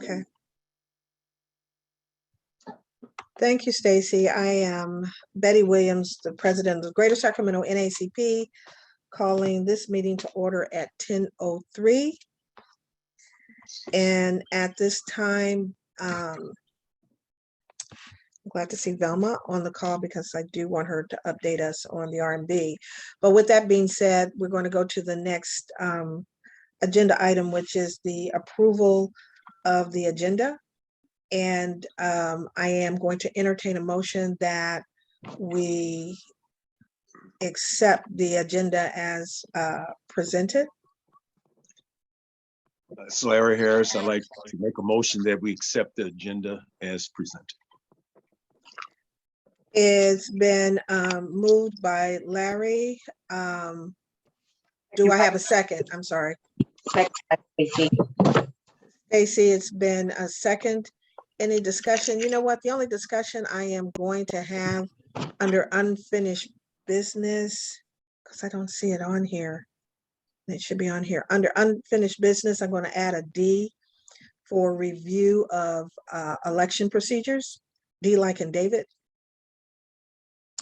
Okay. Thank you, Stacy. I am Betty Williams, the president of the Greater Sacramento NAACP, calling this meeting to order at 10:03. And at this time, I'm glad to see Velma on the call because I do want her to update us on the R&B. But with that being said, we're going to go to the next agenda item, which is the approval of the agenda. And I am going to entertain a motion that we accept the agenda as presented. It's Larry Harris. I'd like to make a motion that we accept the agenda as presented. It's been moved by Larry. Do I have a second? I'm sorry. Second, Stacy. Stacy, it's been a second. Any discussion? You know what? The only discussion I am going to have under unfinished business, because I don't see it on here. It should be on here. Under unfinished business, I'm going to add a D for review of election procedures. D like in David.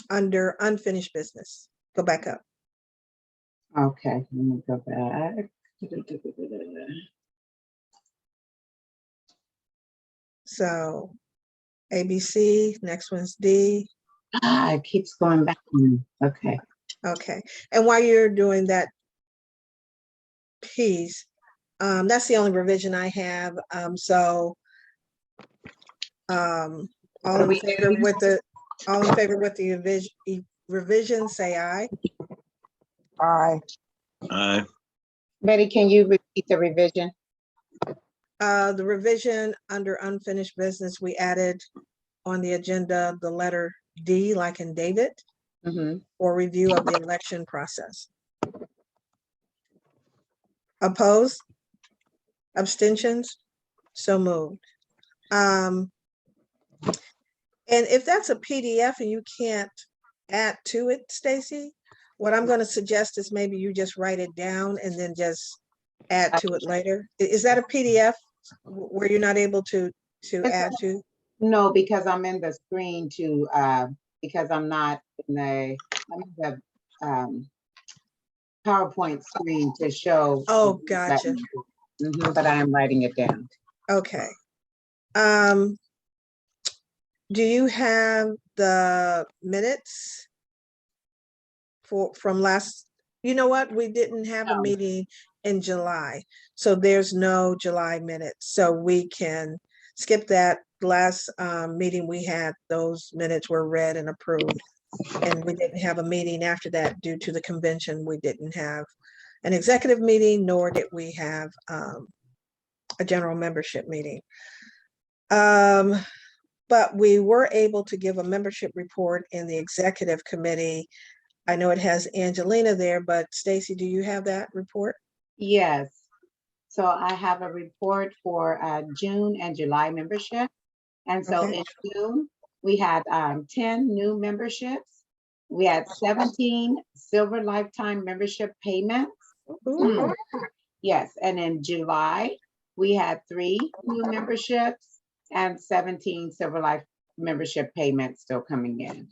Under unfinished business. Go back up. Okay, let me go back. So ABC, next one's D. It keeps going back. Okay. Okay. And while you're doing that piece, that's the only revision I have. All in favor with the revision, say aye. Aye. Aye. Betty, can you repeat the revision? The revision under unfinished business, we added on the agenda the letter D like in David for review of the election process. Opposed? Abstentions? So moved. And if that's a PDF and you can't add to it, Stacy, what I'm going to suggest is maybe you just write it down and then just add to it later. Is that a PDF where you're not able to add to? No, because I'm in the screen to, because I'm not in the PowerPoint screen to show. Oh, gotcha. But I am writing it down. Okay. Do you have the minutes from last? You know what? We didn't have a meeting in July, so there's no July minutes. So we can skip that. Last meeting we had, those minutes were read and approved. And we didn't have a meeting after that due to the convention. We didn't have an executive meeting, nor did we have a general membership meeting. But we were able to give a membership report in the executive committee. I know it has Angelina there, but Stacy, do you have that report? Yes. So I have a report for June and July membership. And so in June, we had 10 new memberships. We had 17 silver lifetime membership payments. Yes, and in July, we had 3 new memberships and 17 silver life membership payments still coming in.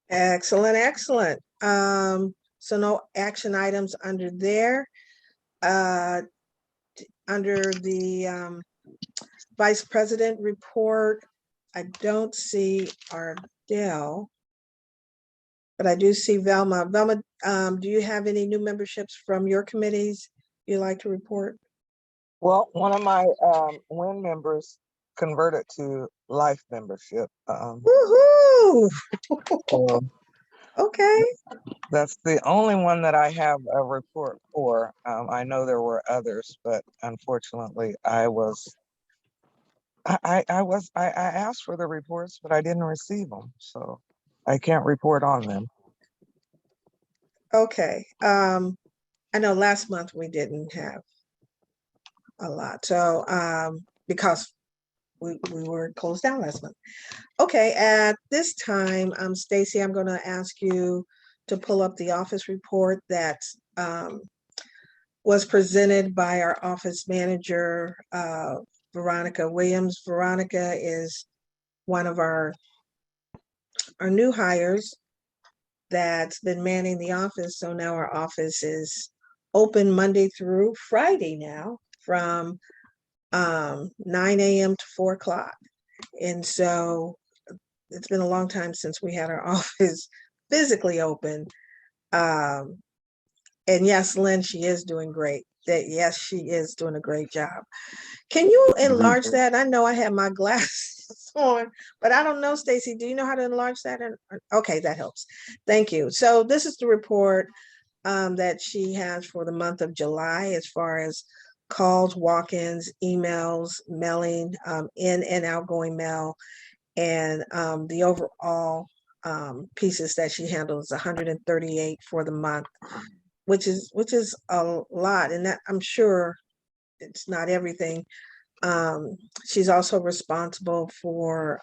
Excellent, excellent. So no action items under there. Under the Vice President report, I don't see Ardell, but I do see Velma. Velma, do you have any new memberships from your committees you'd like to report? Well, one of my WIN members converted to life membership. Woohoo! So Okay. that's the only one that I have a report for. I know there were others, but unfortunately, I asked for the reports, but I didn't receive them, so I can't report on them. Okay. I know last month we didn't have a lot, so because we were closed down last month. Okay, at this time, Stacy, I'm going to ask you to pull up the office report that's was presented by our office manager, Veronica Williams. Veronica is one of our new hires that's been manning the office. So now our office is open Monday through Friday now from 9 a.m. to 4 o'clock. And so it's been a long time since we had our office physically open. And yes, Lynn, she is doing great. Yes, she is doing a great job. Can you enlarge that? I know I have my glasses on, but I don't know, Stacy, do you know how to enlarge that? Okay, that helps. Thank you. So this is the report that she has for the month of July as far as calls, walk-ins, emails, mailing, in and outgoing mail, and the overall pieces that she handles, 138 for the month, which is a lot, and that I'm sure it's not everything. She's also responsible for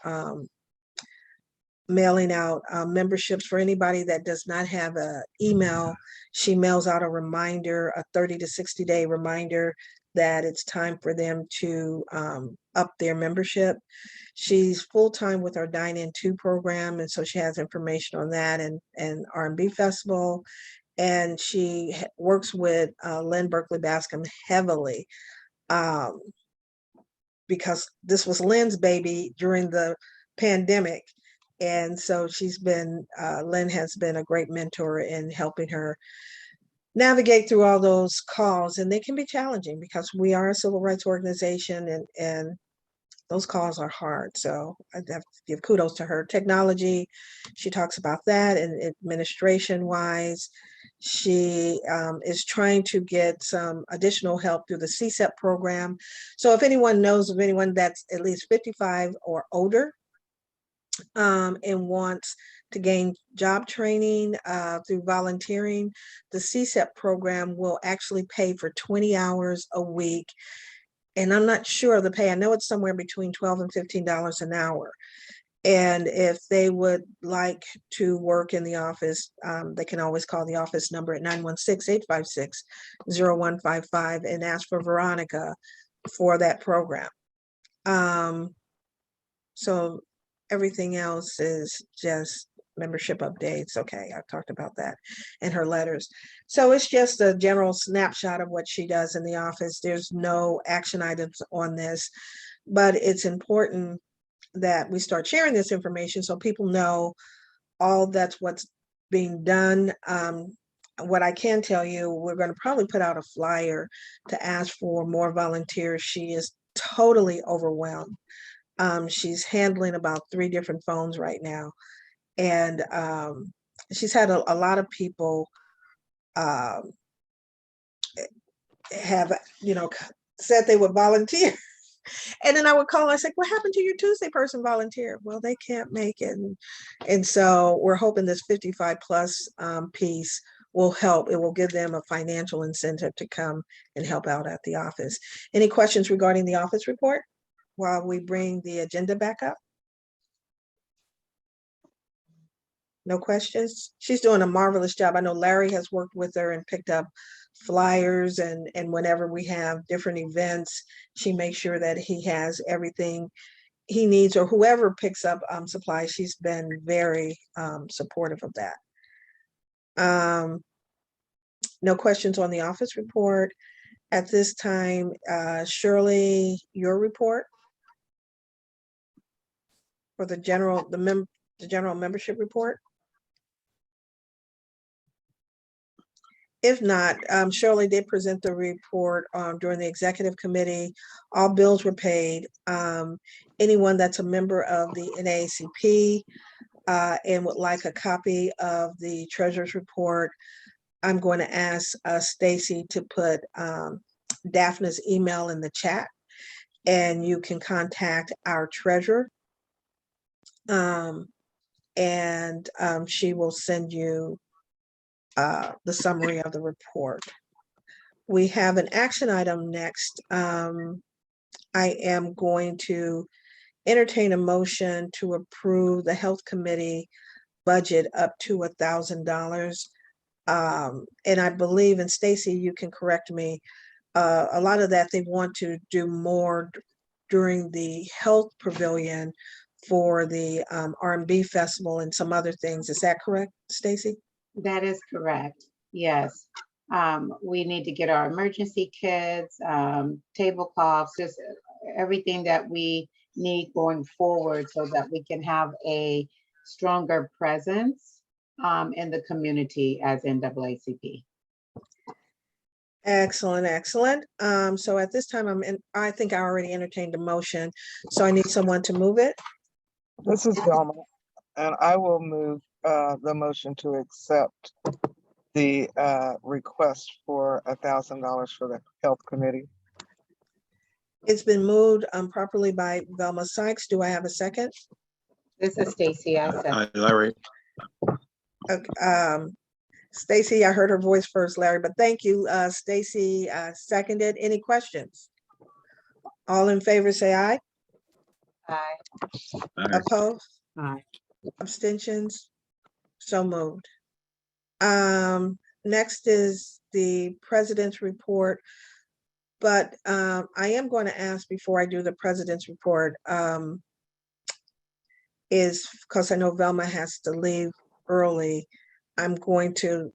mailing out memberships for anybody that does not have an email. She mails out a reminder, a 30 to 60 day reminder that it's time for them to up their membership. She's full-time with our Dine In 2 program, and so she has information on that and R&B Festival. And she works with Lynn Berkeley Bascom heavily because this was Lynn's baby during the pandemic. And so Lynn has been a great mentor in helping her navigate through all those calls. And they can be challenging because we are a civil rights organization, and those calls are hard. So I have to give kudos to her. Technology, she talks about that, and administration wise, she is trying to get some additional help through the CSEP program. So if anyone knows of anyone that's at least 55 or older and wants to gain job training through volunteering, the CSEP program will actually pay for 20 hours a week. And I'm not sure of the pay. I know it's somewhere between $12 and $15 an hour. And if they would like to work in the office, they can always call the office number at 916-856-0155 and ask for Veronica for that program. So everything else is just membership updates. Okay, I've talked about that and her letters. So it's just a general snapshot of what she does in the office. There's no action items on this, but it's important that we start sharing this information so people know that's what's being done. What I can tell you, we're going to probably put out a flyer to ask for more volunteers. She is totally overwhelmed. She's handling about 3 different phones right now. And she's had a lot of people have, said they would volunteer. And then I would call, I said, what happened to your Tuesday person volunteer? Well, they can't make it. And so we're hoping this 55 plus piece will help. It will give them a financial incentive to come and help out at the office. Any questions regarding the office report while we bring the agenda back up? No questions? She's doing a marvelous job. I know Larry has worked with her and picked up flyers, and whenever we have different events, she makes sure that he has everything he needs, or whoever picks up supplies. She's been very supportive of that. No questions on the office report. At this time, Shirley, your report for the general membership report? If not, Shirley did present the report during the executive committee. All bills were paid. Anyone that's a member of the NAACP and would like a copy of the treasurer's report, I'm going to ask Stacy to put Daphne's email in the chat, and you can contact our treasurer, and she will send you the summary of the report. We have an action item next. I am going to entertain a motion to approve the health committee budget up to $1,000 And I believe, and Stacy, you can correct me, a lot of that they want to do more during the health pavilion for the R&B festival and some other things. Is that correct, Stacy? That is correct. Yes. We need to get our emergency kits, tablecloths, just everything that we need going forward so that we can have a stronger presence in the community as NAACP. Excellent, excellent. So at this time, I think I already entertained a motion, so I need someone to move it. This is Velma, and I will move the motion to accept the request for $1,000 for the health committee. It's been moved properly by Velma Sykes. Do I have a second? This is Stacy. I said, Hi, Larry. Okay, Stacy, I heard her voice first, Larry, but thank you. Stacy seconded. Any questions? All in favor, say aye. aye. Aye. Opposed? Aye. Abstentions? So moved. Next is the president's report. But I am going to ask before I do the president's report, is because I know Velma has to leave early, I'm going to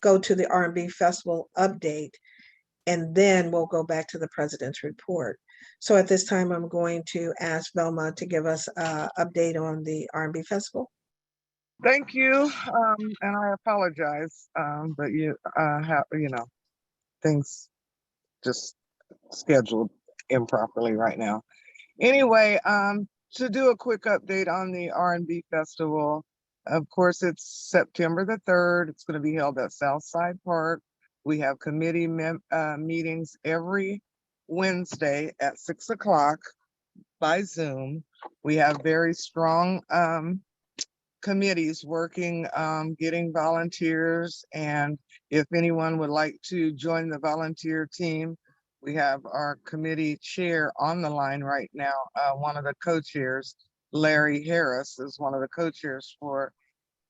go to the R&B Festival update, and then we'll go back to the president's report. So at this time, I'm going to ask Velma to give us an update on the R&B Festival. Thank you, and I apologize, but you have, things just scheduled improperly right now. Anyway, to do a quick update on the R&B Festival, of course, it's September the 3rd. It's going to be held at Southside Park. We have committee meetings every Wednesday at 6 o'clock by Zoom. We have very strong committees working, getting volunteers, and if anyone would like to join the volunteer team, we have our committee chair on the line right now. One of the co-chairs, Larry Harris, is one of the co-chairs for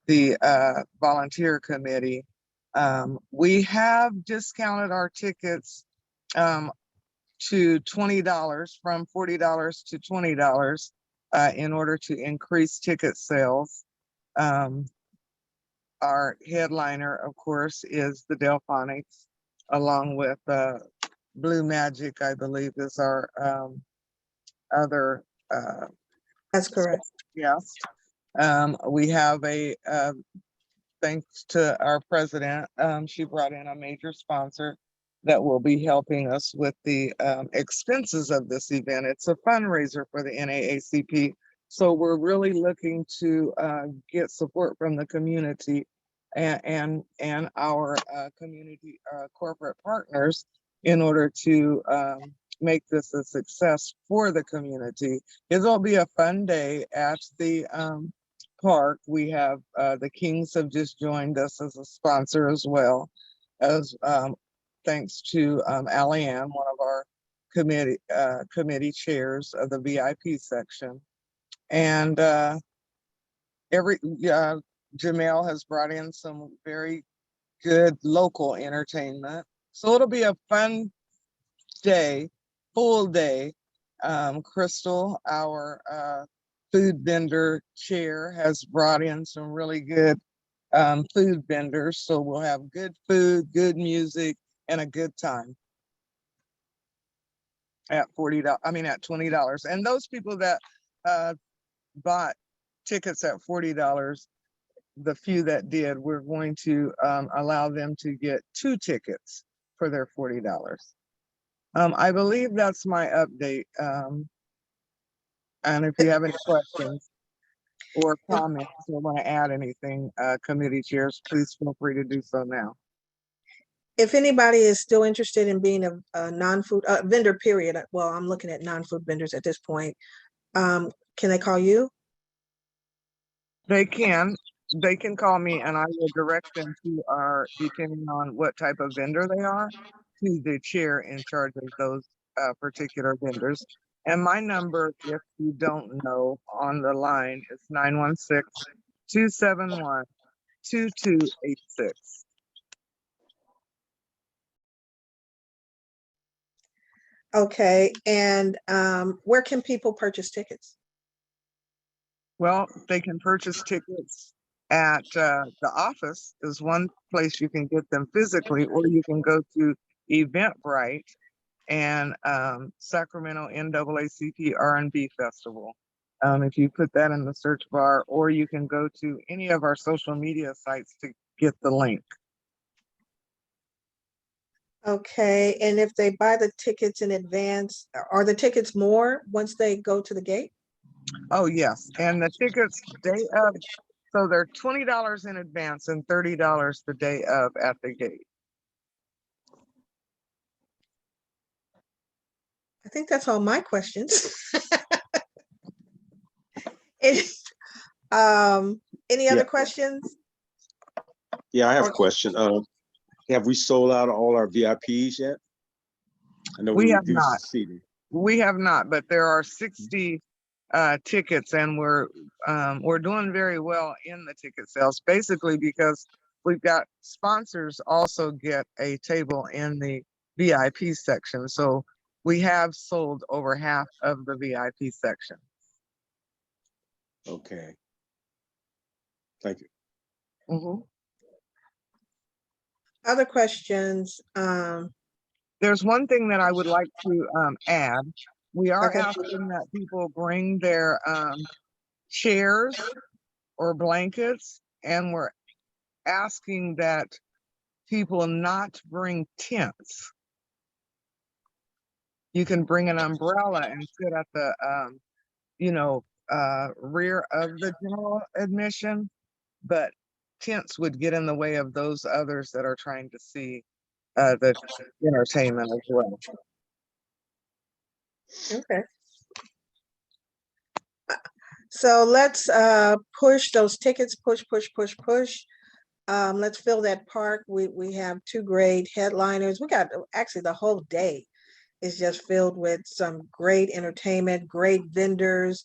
the volunteer committee. We have discounted our tickets to $20, from $40 to $20 in order to increase ticket sales. Our headliner, of course, is the Delphonics, along with Blue Magic, I believe, is our other That's correct. guest. We have thanks to our president, she brought in a major sponsor that will be helping us with the expenses of this event. It's a fundraiser for the NAACP. So we're really looking to get support from the community and our community corporate partners in order to make this a success for the community. It'll be a fun day at the park. We have the Kings have just joined us as a sponsor, as well as thanks to Allianne, one of our committee chairs of the VIP section. And Jamel has brought in some very good local entertainment. So it'll be a fun day, full day. Crystal, our food vendor chair, has brought in some really good food vendors. So we'll have good food, good music, and a good time at $20. And those people that bought tickets at $40, the few that did, we're going to allow them to get 2 tickets for their $40. I believe that's my update. And if you have any questions or comments or want to add anything, committee chairs, please feel free to do so now. If anybody is still interested in being a non-food vendor, period. Well, I'm looking at non-food vendors at this point. Can they call you? They can call me, and I will direct them to depending on what type of vendor they are, to the chair in charge of those particular vendors. And my number, if you don't know, on the line is 916-271-2666. 2286. Okay, and where can people purchase tickets? Well, they can purchase tickets at the office is one place you can get them physically, or you can go to Eventbrite and Sacramento NAACP R&B Festival. If you put that in the search bar, or you can go to any of our social media sites to get the link. Okay, and if they buy the tickets in advance, are the tickets more once they go to the gate? Oh, yes. And the tickets day of, so they're $20 in advance and $30 the day of at the gate. I think that's all my questions. Any any other Yeah. questions? Yeah, I have a Or- question. Have we sold out all our VIPs yet? I know We we have reduced not. the seating. We have not, but there are 60 tickets, and we're doing very well in the ticket sales, basically because we've got sponsors also get a table in the VIP section. So we have sold over half of the VIP section. Okay. Thank you. Mhm. Other questions? There's one thing that I would like to add. We are Okay. asking that people bring their chairs or blankets, and we're asking that people not bring tents. You can bring an umbrella and sit at the rear of the general admission, but tents would get in the way of those others that are trying to see the entertainment as well. Okay. So let's push those tickets, push. Let's fill that park. We have two great headliners. We got actually the whole day is just filled with some great entertainment, great vendors.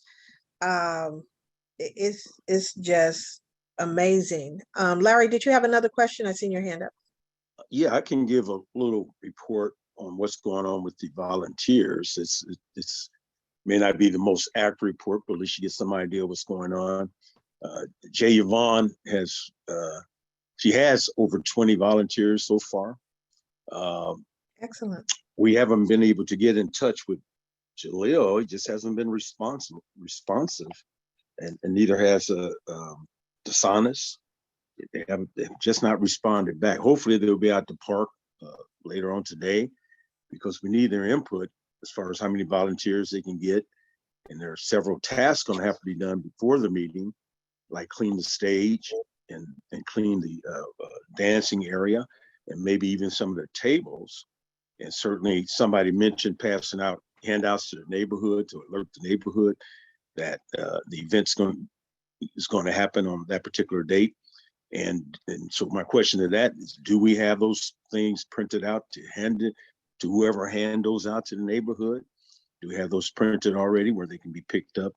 It's just amazing. Larry, did you have another question? I seen your hand up. Yeah, I can give a little report on what's going on with the volunteers. It's may not be the most accurate report, but at least you get some idea what's going on. Jay Yvonne has she has over 20 volunteers so far. Excellent. We haven't been able to get in touch with Jaleel. He just hasn't been responsive, and neither has DeSantis. They've just not responded back. Hopefully they'll be at the park later on today, because we need their input as far as how many volunteers they can get. And there are several tasks going to have to be done before the meeting, like clean the stage and clean the dancing area, and maybe even some of the tables. And certainly somebody mentioned passing out handouts to the neighborhood to alert the neighborhood that the event's is going to happen on that particular date. And so my question to that is, do we have those things printed out to hand it to whoever hand those out to the neighborhood? Do we have those printed already where they can be picked up?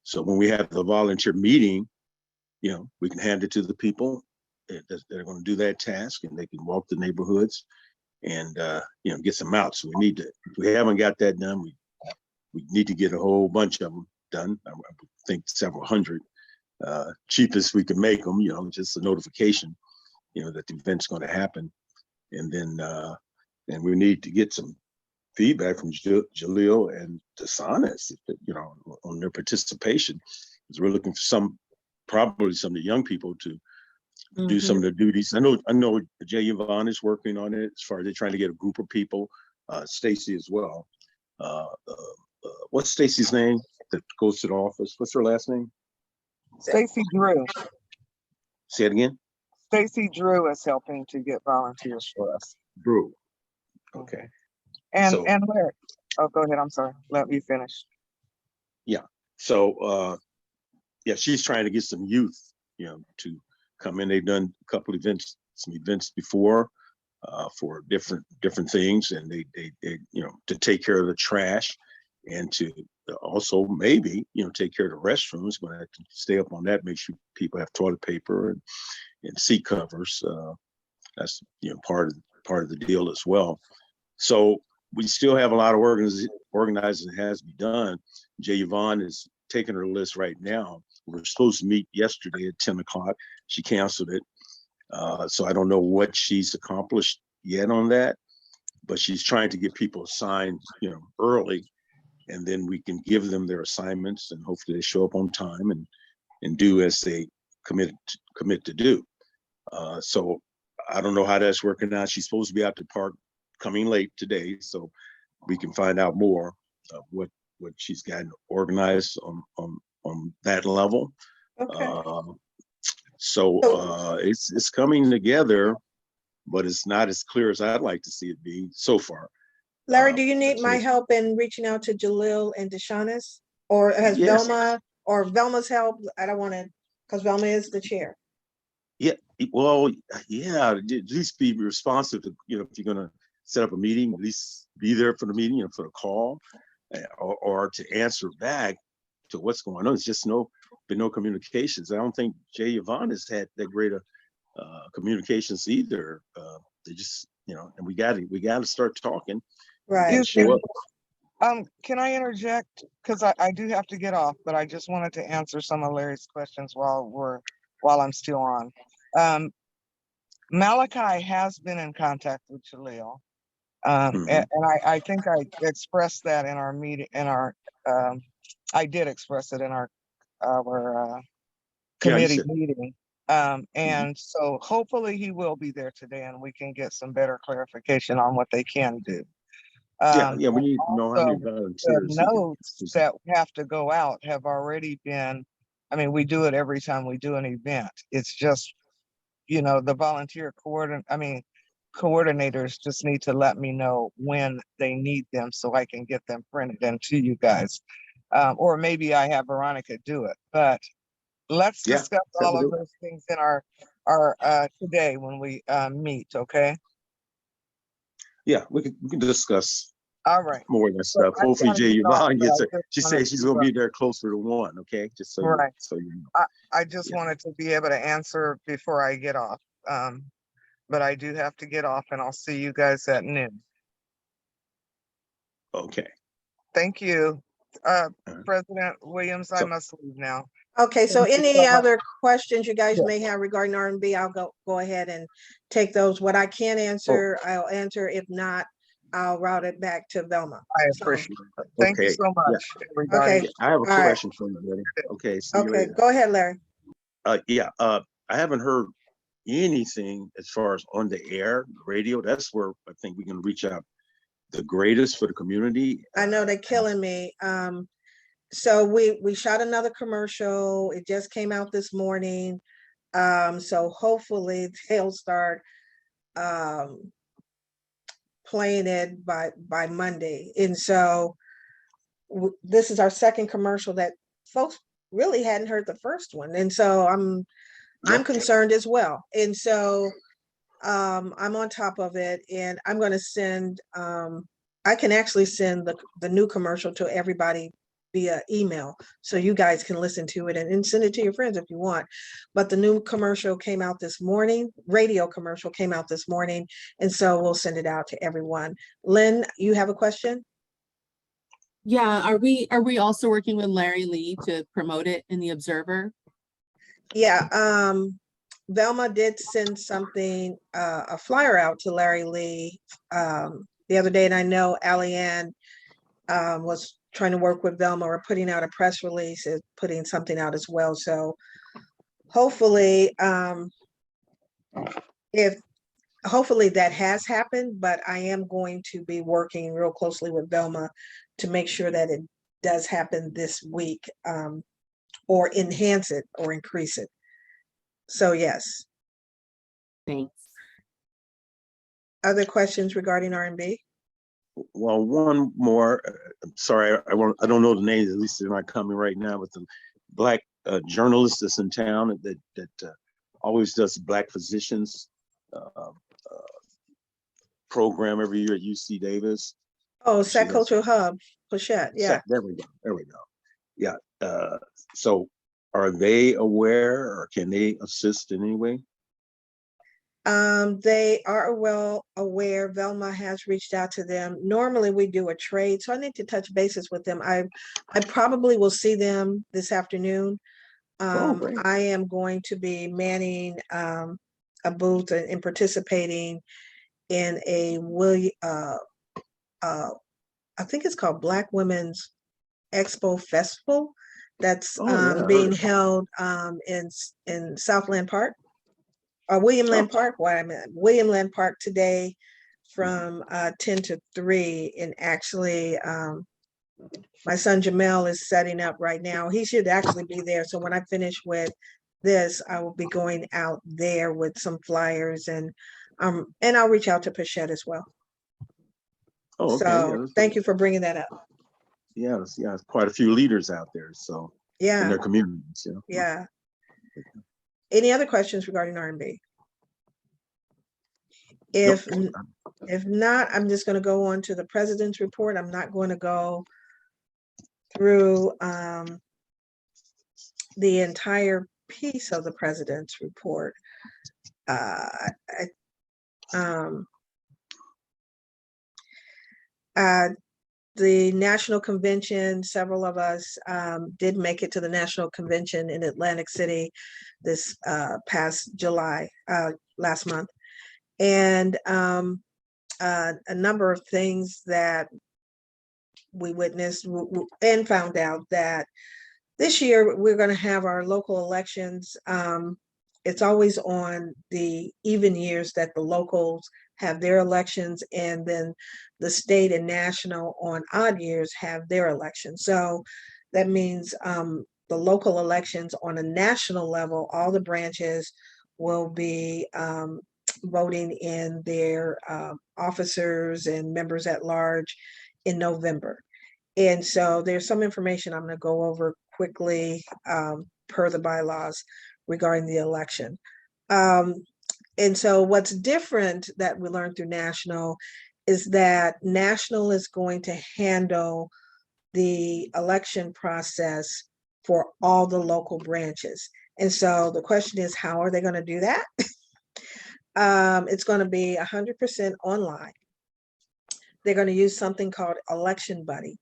So when we have the volunteer meeting, we can hand it to the people that are going to do that task, and they can walk the neighborhoods and get some out. So we need to, if we haven't got that done, we need to get a whole bunch of them done. I think several hundred. Cheapest we can make them, just a notification, that the event's going to happen. And then we need to get some feedback from Jaleel and DeSantis, on their participation, because we're looking for probably some of the young people to do some of the duties. I know Jay Yvonne is working on it as far as they're trying to get a group of people, Stacy as well. What's Stacy's name that goes to the office? What's her last name? Stacy Drew. Say it again. Stacy Drew is helping to get volunteers for us. Drew. Okay. And Larry. Oh, go ahead. I'm sorry. Let me finish. Yeah. So she's trying to get some youth, to come in. They've done a couple events, some events before, for different things, and they to take care of the trash, and to also maybe take care of the restrooms. But I have to stay up on that, make sure people have toilet paper and seat covers. That's part of the deal as well. So we still have a lot of organizing that has to be done. Jay Yvonne is taking her list right now. We're supposed to meet yesterday at 10 o'clock. She canceled it. So I don't know what she's accomplished yet on that, but she's trying to get people assigned, early, and then we can give them their assignments and hopefully they show up on time and do as they commit to do. So I don't know how that's working out. She's supposed to be out the park coming late today, so we can find out more of what she's gotten organized on that level. Okay. So it's coming together, but it's not as clear as I'd like to see it be so far. Larry, do you need my help in reaching out to Jalil and Deshanis? Or has Yes. Velma's help? I don't want to, because Velma is the chair. Yeah, well, yeah, at least be responsive to, if you're going to set up a meeting, at least be there for the meeting, for the call, or to answer back to what's going on. It's just been no communications. I don't think Jay Yvonne has had that great of communications either. They just, and we got to start talking. Right. Show up. Can I interject? Because I do have to get off, but I just wanted to answer some of Larry's questions while I'm still on. Malachi has been in contact with Jaleel. And I think I expressed that in our meeting, I did express it in our committee meeting. And so hopefully he will be there today and we can get some better clarification on what they can do. We need to know how many The volunteers. notes that have to go out have already been, we do it every time we do an event. It's just, the volunteer coordinators just need to let me know when they need them so I can get them printed and to you guys. Or maybe I have Veronica do it, but let's discuss all of those things in our today when we meet, okay? Yeah, we can discuss all right more of that stuff. Hopefully Jay Yvonne gets it. She says she's gonna be there closer to 1, okay? Just so right. So you know. I just wanted to be able to answer before I get off. But I do have to get off and I'll see you guys at noon. Okay. Thank you. President Williams, I must leave now. Okay, so any other questions you guys may have regarding R&B, I'll go ahead and take those. What I can answer, I'll answer. If not, I'll route it back to Velma. I appreciate it. Thank you so much, everybody. Okay. I have a question for you, buddy. Okay. See you later. Go ahead, Larry. I haven't heard anything as far as on the air, radio. That's where I think we can reach out the greatest for the community. I know they're killing me. So we shot another commercial. It just came out this morning. So hopefully they'll start playing it by Monday. And so this is our second commercial that folks really hadn't heard the first one. And so I'm concerned as well. And so I'm on top of it, and I'm going to send, I can actually send the new commercial to everybody via email, so you guys can listen to it and send it to your friends if you want. But the new commercial came out this morning, radio commercial came out this morning, and so we'll send it out to everyone. Lynn, you have a question? Yeah, are we also working with Larry Lee to promote it in the Observer? Yeah, Velma did send something, a flyer out to Larry Lee the other day, and I know Allie-Ann was trying to work with Velma or putting out a press release and putting something out as well. So hopefully, hopefully that has happened, but I am going to be working real closely with Velma to make sure that it does happen this week, or enhance it or increase it. So yes. Thanks. Other questions regarding R&B? Well, one more. I'm sorry, I don't know the names. At least they're not coming right now. But the Black journalist that's in town that always does Black physicians program every year at UC Davis. Oh, Sac Cultural Hub, Pochette. Yeah. There we go. Yeah. So are they aware, or can they assist in any way? They are well aware. Velma has reached out to them. Normally we do a trade, so I need to touch bases with them. I probably will see them this afternoon. Great. I am going to be manning a booth and participating in a I think it's called Black Women's Expo Festival that's Oh, yeah, I heard being of it. held in Southland Park or William Land Park. What I meant, William Land Park today from 10 to 3. And actually, my son Jamel is setting up right now. He should actually be there. So when I finish with this, I will be going out there with some flyers and I'll reach out to Pachette as well. Oh, okay. So thank you for bringing that up. Yeah, there's quite a few leaders out there, so in Yeah, their communities. Yeah. yeah. Any other questions regarding R&B? If Nope. if not, I'm just going to go on to the president's report. I'm not going to go through the entire piece of the president's report. The national convention, several of us did make it to the national convention in Atlantic City this past July, last month. And a number of things that we witnessed and found out that this year we're going to have our local elections. It's always on the even years that the locals have their elections, and then the state and national on odd years have their elections. So that means the local elections on a national level, all the branches will be voting in their officers and members at large in November. And so there's some information I'm going to go over quickly per the bylaws regarding the election. And so what's different that we learned through national is that national is going to handle the election process for all the local branches. And so the question is, how are they going to do that? It's going to be 100% online. They're going to use something called Election Buddy.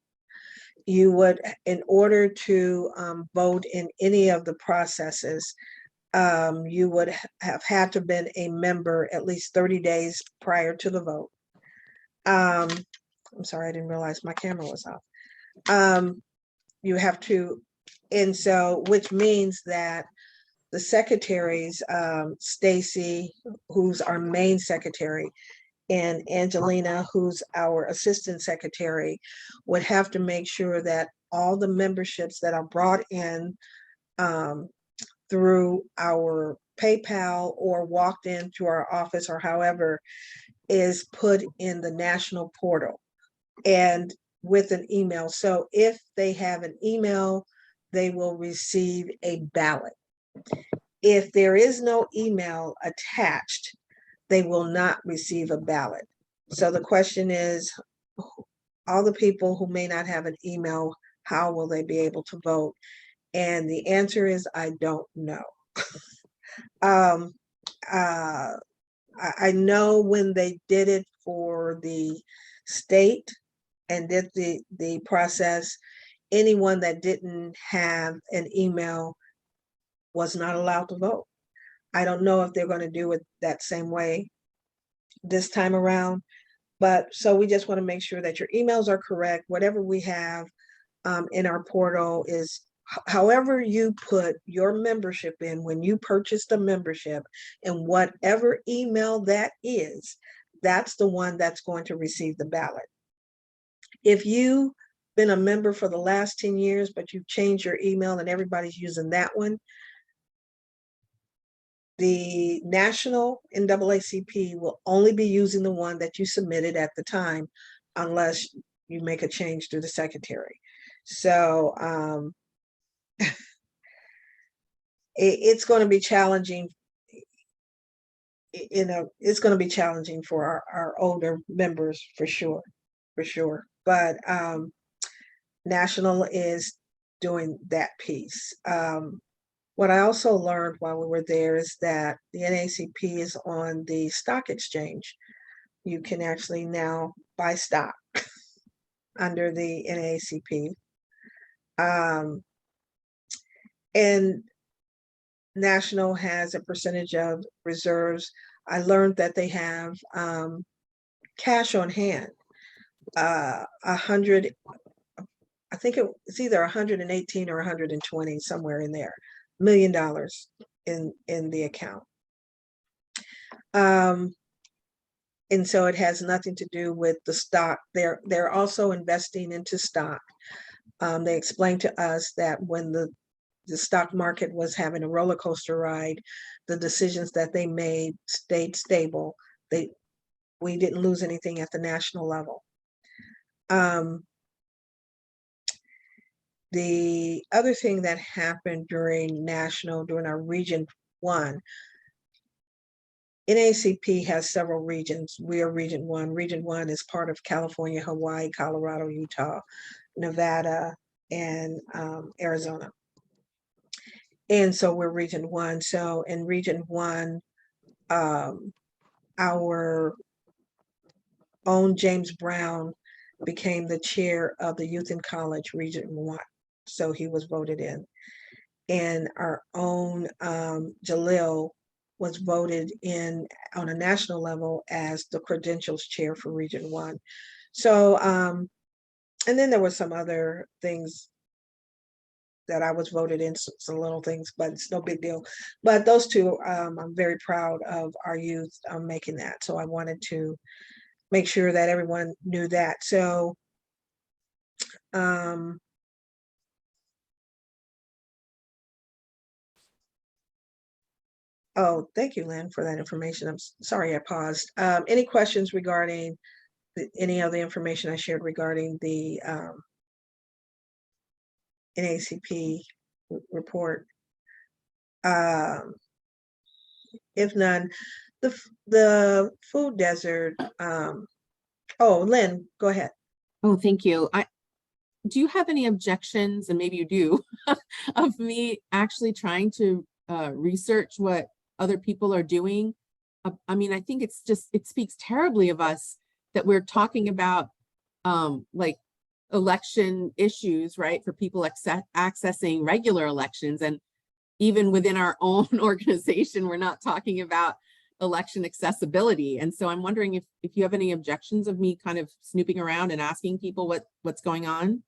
You would, in order to vote in any of the processes, you would have had to have been a member at least 30 days prior to the vote. I'm sorry, I didn't realize my camera was off. You have to, and so, which means that the secretaries, Stacy, who's our main secretary, and Angelina, who's our assistant secretary, would have to make sure that all the memberships that are brought in through our PayPal or walked into our office or however is put in the national portal and with an email. So if they have an email, they will receive a ballot. If there is no email attached, they will not receive a ballot. So the question is, all the people who may not have an email, how will they be able to vote? And the answer is, I don't know. I know when they did it for the state and did the process, anyone that didn't have an email was not allowed to vote. I don't know if they're going to do it that same way this time around, but so we just want to make sure that your emails are correct. Whatever we have in our portal is however you put your membership in when you purchased a membership, and whatever email that is, that's the one that's going to receive the ballot. If you've been a member for the last 10 years, but you've changed your email and everybody's using that one, the national NAACP will only be using the one that you submitted at the time, unless you make a change through the secretary. So it's going to be challenging. It's going to be challenging for our older members for sure. But national is doing that piece. What I also learned while we were there is that the NAACP is on the stock exchange. You can actually now buy stock under the NAACP. And National has a percentage of reserves. I learned that they have cash on hand, 100, I think it's either 118 or 120, somewhere in there, $1 million in the account. And so it has nothing to do with the stock. They're also investing into stock. They explained to us that when the stock market was having a roller coaster ride, the decisions that they made stayed stable. We didn't lose anything at the national level. The other thing that happened during our Region 1, NAACP has several regions. We are Region 1. Region 1 is part of California, Hawaii, Colorado, Utah, Nevada, and Arizona. And so we're Region 1. So in Region 1, our own James Brown became the chair of the Youth in College Region 1. So he was voted in. And our own Jalil was voted in on a national level as the credentials chair for Region 1. So, and then there were some other things that I was voted in, some little things, but it's no big deal. But those two, I'm very proud of our youth making that. So I wanted to make sure that everyone knew that. So, oh, thank you, Lynn, for that information. I'm sorry I paused. Any questions regarding any of the information I shared regarding the NAACP report? If none, the food desert. Oh, Lynn, go ahead. Oh, thank you. Do you have any objections, and maybe you do, of me actually trying to research what other people are doing? I mean, I think it speaks terribly of us that we're talking about like election issues, right, for people accessing regular elections. And even within our own organization, we're not talking about election accessibility. And so I'm wondering if you have any objections of me kind of snooping around and asking people what's going on.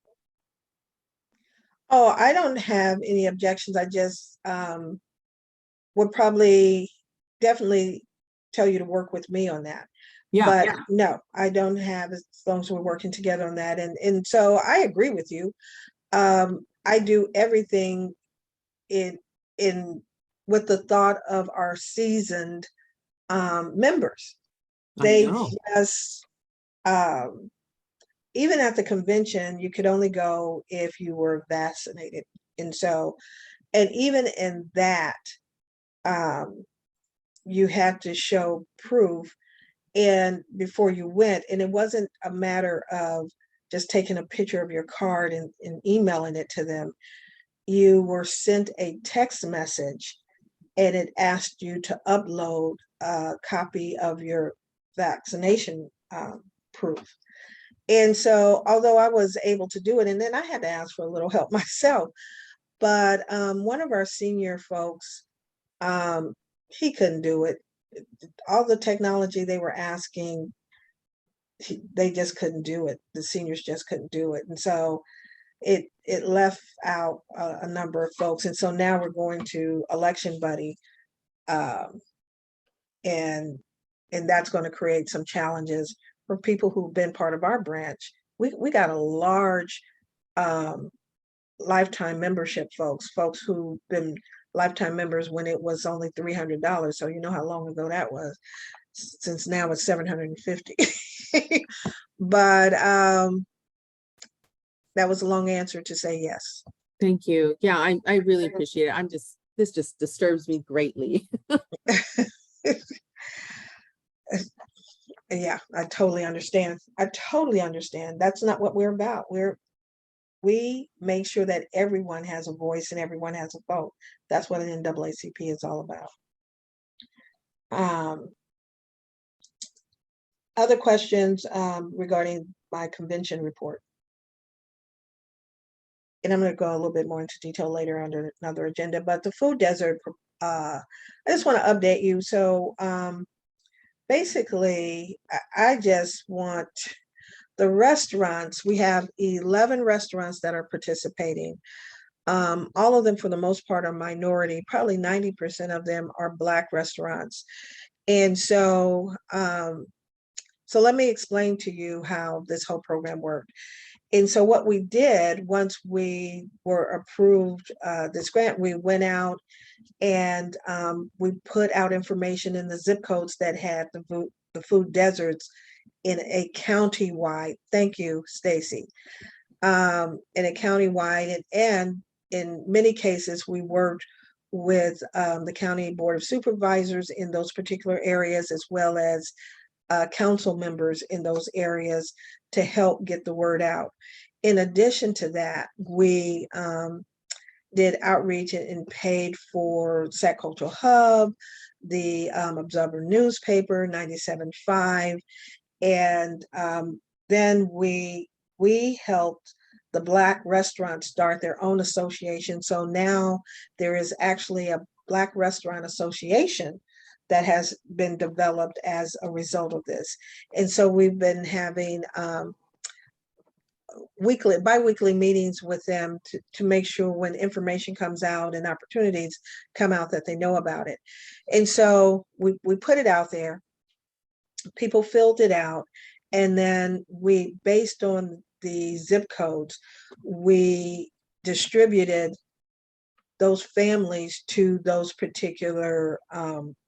Oh, I don't have any objections. I just would probably definitely tell you to work with me on that. Yeah. But no, I don't have, as long as we're working together on that. And so I agree with you. I do everything in with the thought of our seasoned members. They just even at the convention, you could only go if you were vaccinated. And so, and even in that, you had to show proof and before you went. And it wasn't a matter of just taking a picture of your card and emailing it to them. You were sent a text message and it asked you to upload a copy of your vaccination proof. And so, although I was able to do it, and then I had to ask for a little help myself, but one of our senior folks, he couldn't do it. All the technology they were asking, they just couldn't do it. The seniors just couldn't do it. And so it left out a number of folks. And so now we're going to Election Buddy. And that's going to create some challenges for people who've been part of our branch. We got a large lifetime membership folks who've been lifetime members when it was only $300. So you know how long ago that was, since now it's $750. But that was a long answer to say yes. Thank you. Yeah, I really appreciate it. This just disturbs me greatly. Yeah, I totally understand. That's not what we're about. we make sure that everyone has a voice and everyone has a vote. That's what an NAACP is all about. Other questions regarding my convention report? And I'm going to go a little bit more into detail later under another agenda, but the food desert, I just want to update you. So basically, I just want the restaurants, we have 11 restaurants that are participating. All of them, for the most part, are minority. Probably 90% of them are Black restaurants. And so, so let me explain to you how this whole program worked. And so what we did, once we were approved this grant, we went out and we put out information in the zip codes that had the food deserts in a county-wide, thank you, Stacy, in a county-wide, and in many cases, we worked with the County Board of Supervisors in those particular areas, as well as council members in those areas to help get the word out. In addition to that, we did outreach and paid for Sac Cultural Hub, the Observer newspaper, 97.5, and then we helped the Black restaurants start their own association. So now there is actually a Black Restaurant Association that has been developed as a result of this. And so we've been having bi-weekly meetings with them to make sure when information comes out and opportunities come out that they know about it. And so we put it out there, people filled it out, and then we, based on the zip codes, we distributed those families to those particular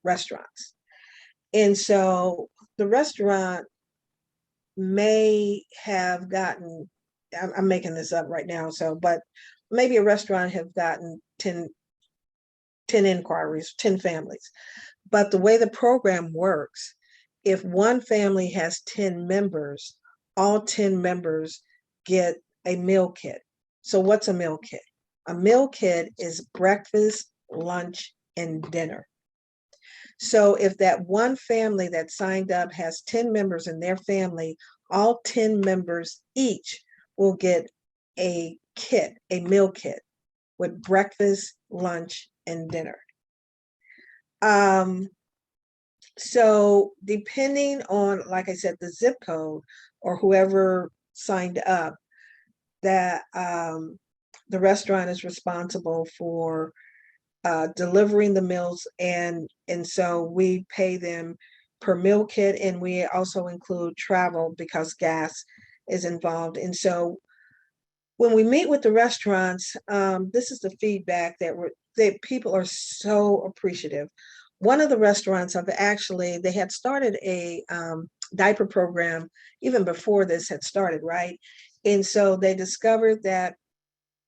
restaurants. And so the restaurant may have gotten, I'm making this up right now, so, but maybe a restaurant have gotten 10 inquiries, 10 families. But the way the program works, if one family has 10 members, all 10 members get a meal kit. So what's a meal kit? A meal kit is breakfast, lunch, and dinner. So if that one family that signed up has 10 members in their family, all 10 members each will get a kit, a meal kit with breakfast, lunch, and dinner. So depending on, like I said, the zip code or whoever signed up, that the restaurant is responsible for delivering the meals, and so we pay them per meal kit, and we also include travel because gas is involved. And so when we meet with the restaurants, this is the feedback that people are so appreciative. One of the restaurants they had started a diaper program even before this had started, right? And so they discovered that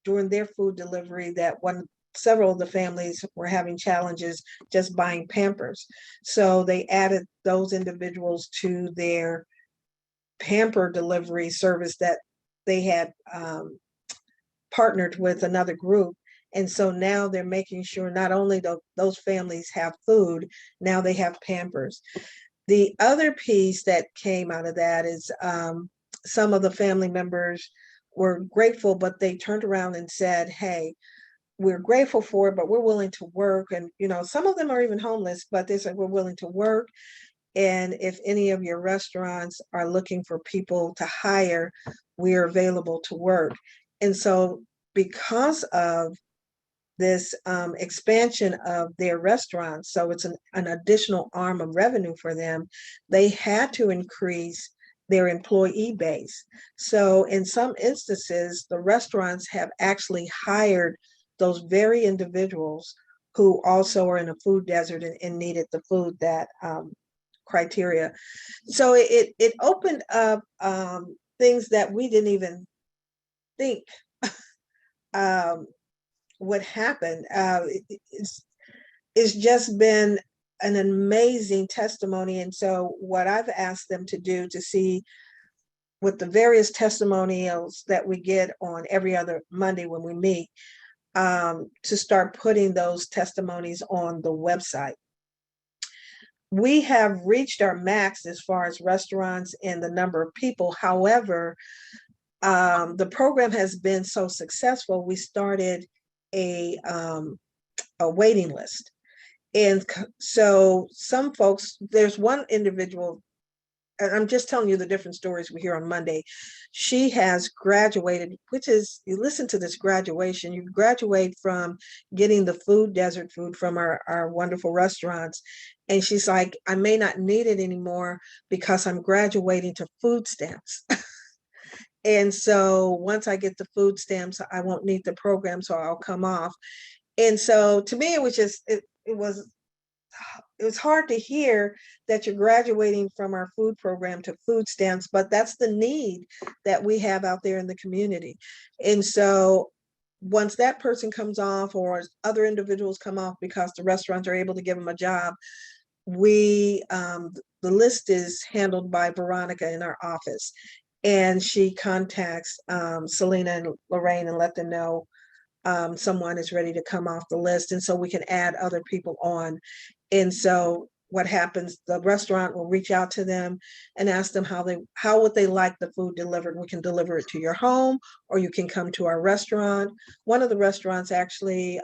during their food delivery that several of the families were having challenges just buying Pampers. So they added those individuals to their Pamper delivery service that they had partnered with another group. And so now they're making sure not only those families have food, now they have Pampers. The other piece that came out of that is some of the family members were grateful, but they turned around and said, hey, we're grateful for it, but we're willing to work. And, some of them are even homeless, but they said, we're willing to work. And if any of your restaurants are looking for people to hire, we're available to work. And so because of this expansion of their restaurants, so it's an additional arm of revenue for them, they had to increase their employee base. So in some instances, the restaurants have actually hired those very individuals who also are in a food desert and needed the food that criteria. So it opened up things that we didn't even think would happen. It's just been an amazing testimony. And so what I've asked them to do to see with the various testimonials that we get on every other Monday when we meet, to start putting those testimonies on the website. We have reached our max as far as restaurants and the number of people. However, the program has been so successful, we started a waiting list. And so some folks, there's one individual, and I'm just telling you the different stories we hear on Monday. She has graduated, which is, you listen to this graduation, you graduate from getting the food, desert food from our wonderful restaurants. And she's like, I may not need it anymore because I'm graduating to food stamps. And so once I get the food stamps, I won't need the program, so I'll come off. And so to me, it was just, it was hard to hear that you're graduating from our food program to food stamps, but that's the need that we have out there in the community. And so once that person comes off, or other individuals come off because the restaurants are able to give them a job, the list is handled by Veronica in our office. And she contacts Selena and Lorraine and let them know someone is ready to come off the list. And so we can add other people on. And so what happens, the restaurant will reach out to them and ask them how would they like the food delivered. We can deliver it to your home, or you can come to our restaurant. One of the restaurants actually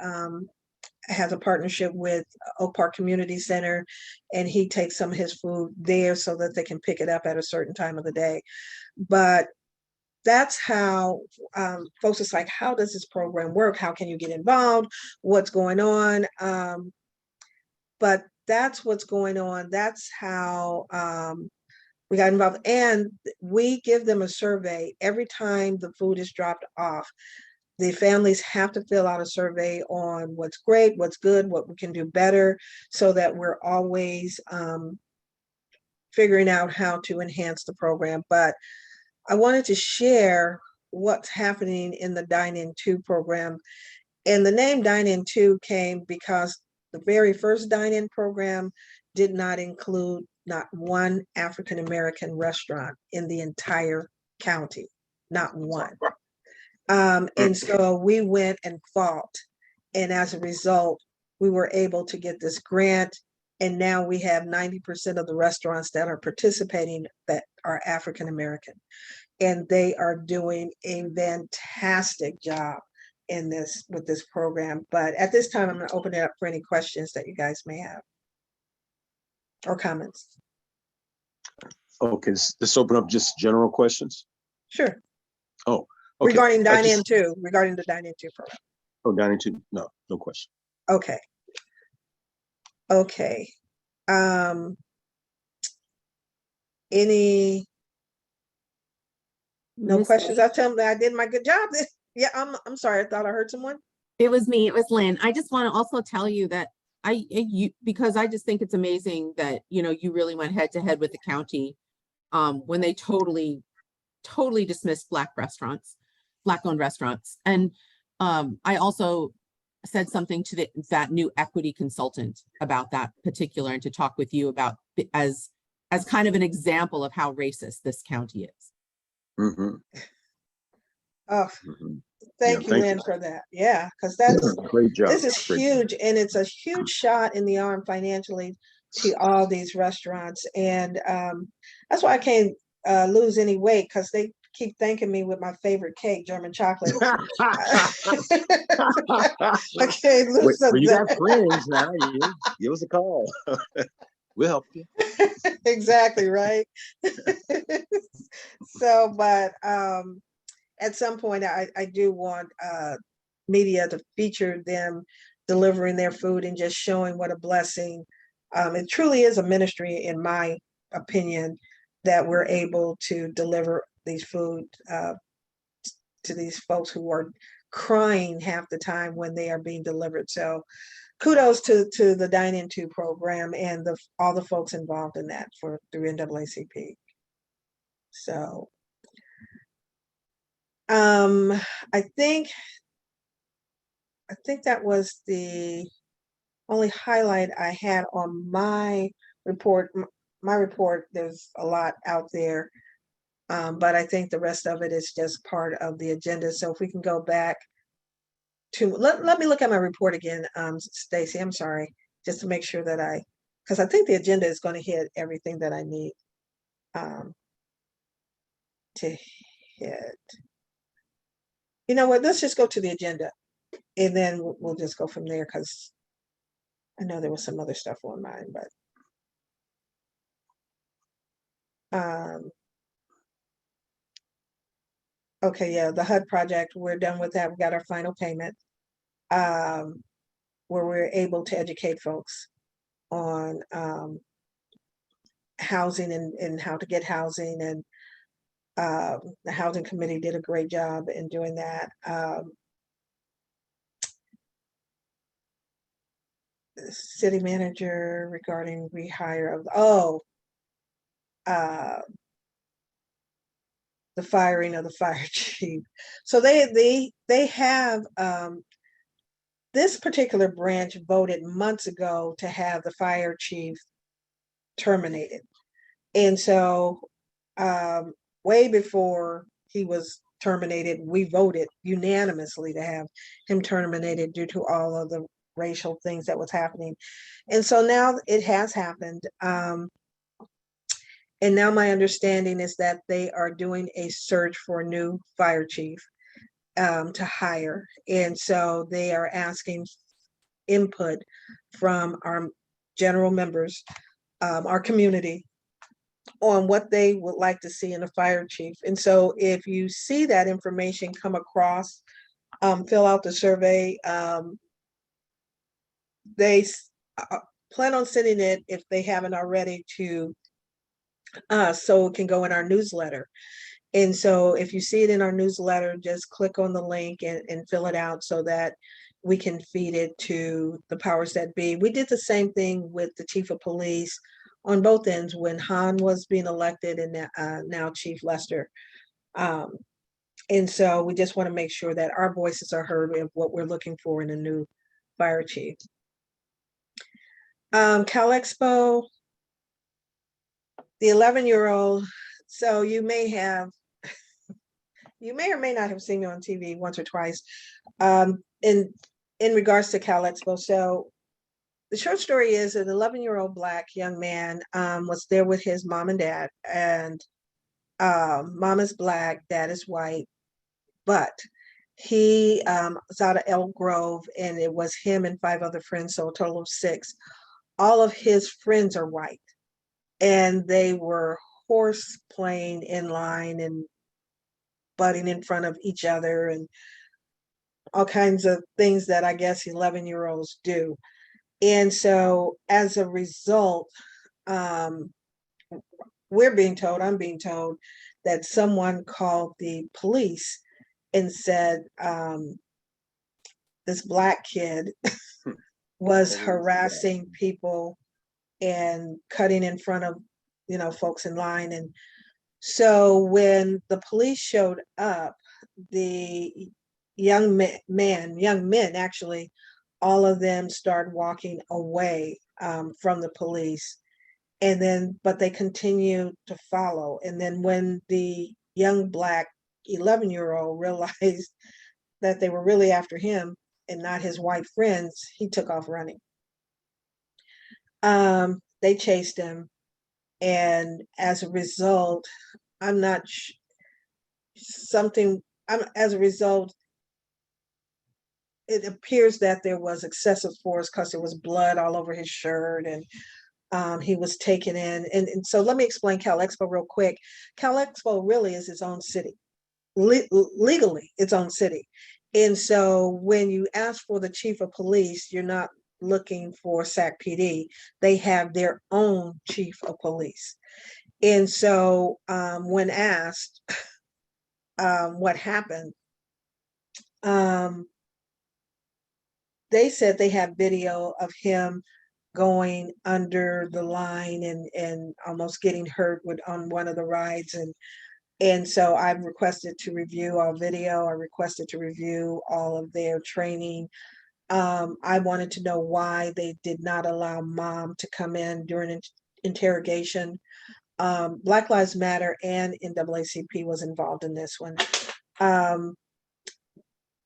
has a partnership with Oak Park Community Center, and he takes some of his food there so that they can pick it up at a certain time of the day. But that's how folks is like, how does this program work? How can you get involved? What's going on? But that's what's going on. That's how we got involved. And we give them a survey every time the food is dropped off. The families have to fill out a survey on what's great, what's good, what we can do better, so that we're always figuring out how to enhance the program. But I wanted to share what's happening in the Dine-In 2 program. And the name Dine-In 2 came because the very first Dine-In program did not include not one African-American restaurant in the entire county, not one. And so we went and fought. And as a result, we were able to get this grant. And now we have 90% of the restaurants that are participating that are African-American. And they are doing a fantastic job in this, with this program. But at this time, I'm going to open it up for any questions that you guys may have or comments. Okay, let's open up just general questions. Sure. Oh, okay. Regarding Dine-In 2, regarding the Dine-In 2 program. Oh, Dine-In 2, no question. Okay. Okay. Any no Miss questions? Lee? I tell them that I did my good job. Yeah, I'm sorry. I thought I heard someone. It was me. It was Lynn. I just want to also tell you that because I just think it's amazing that, you really went head to head with the county when they totally dismissed Black-owned restaurants. And I also said something to that new equity consultant about that particular, and to talk with you about as kind of an example of how racist this county is. Mm-hmm. Oh, Mm-hmm. thank you, Lynn, for that. Yeah, because that's Great job. this is Great huge, and it's a huge shot in the arm financially to all these restaurants. And that's why I can't lose any weight, because they keep thanking me with my favorite cake, German chocolate. I can't lose well, you got that. friends now. You give us a call. We'll help you. Exactly, right? So, but at some point, I do want media to feature them delivering their food and just showing what a blessing. It truly is a ministry, in my opinion, that we're able to deliver these food to these folks who are crying half the time when they are being delivered. So kudos to the Dine-In 2 program and all the folks involved in that through NAACP. So I think that was the only highlight I had on my report. My report, there's a lot out there. But I think the rest of it is just part of the agenda. So if we can go back to, let me look at my report again, Stacy, I'm sorry, just to make sure that because I think the agenda is going to hit everything that I need to hit. You know what, let's just go to the agenda and then we'll just go from there, because I know there was some other stuff on mine, but okay, yeah, the HUD project, we're done with that. We got our final payment, where we're able to educate folks on housing and how to get housing, and the housing committee did a great job in doing that. The city manager regarding rehire of the firing of the fire chief. So they have this particular branch voted months ago to have the fire chief terminated. And so way before he was terminated, we voted unanimously to have him terminated due to all of the racial things that was happening. And so now it has happened. And now my understanding is that they are doing a search for a new fire chief to hire. And so they are asking input from our general members, our community, on what they would like to see in a fire chief. And so if you see that information come across, fill out the survey. They plan on sending it, if they haven't already, to so it can go in our newsletter. And so if you see it in our newsletter, just click on the link and fill it out so that we can feed it to the powers that be. We did the same thing with the chief of police on both ends when Han was being elected, and now Chief Lester. And so we just want to make sure that our voices are heard of what we're looking for in a new fire chief. Cal Expo, the 11-year-old. So you may or may not have seen me on TV once or twice in regards to Cal Expo. So the short story is an 11-year-old Black young man was there with his mom and dad, and mom is Black, dad is white, but he was out of Elk Grove, and it was him and 5 other friends, so a total of 6. All of his friends are white, and they were horse playing in line and butting in front of each other and all kinds of things that I guess 11-year-olds do. And so as a result, I'm being told that someone called the police and said this Black kid was harassing people and cutting in front of, folks in line. And so when the police showed up, the young men actually, all of them started walking away from the police. And then, but they continued to follow. And then when the young Black 11-year-old realized that they were really after him and not his white friends, he took off running. They chased him. And as a result, it appears that there was excessive force because there was blood all over his shirt, and he was taken in. And so let me explain Cal Expo real quick. Cal Expo really is its own city, legally its own city. And so when you ask for the chief of police, you're not looking for SAC PD. They have their own chief of police. And so when asked what happened, they said they have video of him going under the line and almost getting hurt on one of the rides. And so I've requested to review all video. I requested to review all of their training. I wanted to know why they did not allow mom to come in during interrogation. Black Lives Matter and NAACP was involved in this one.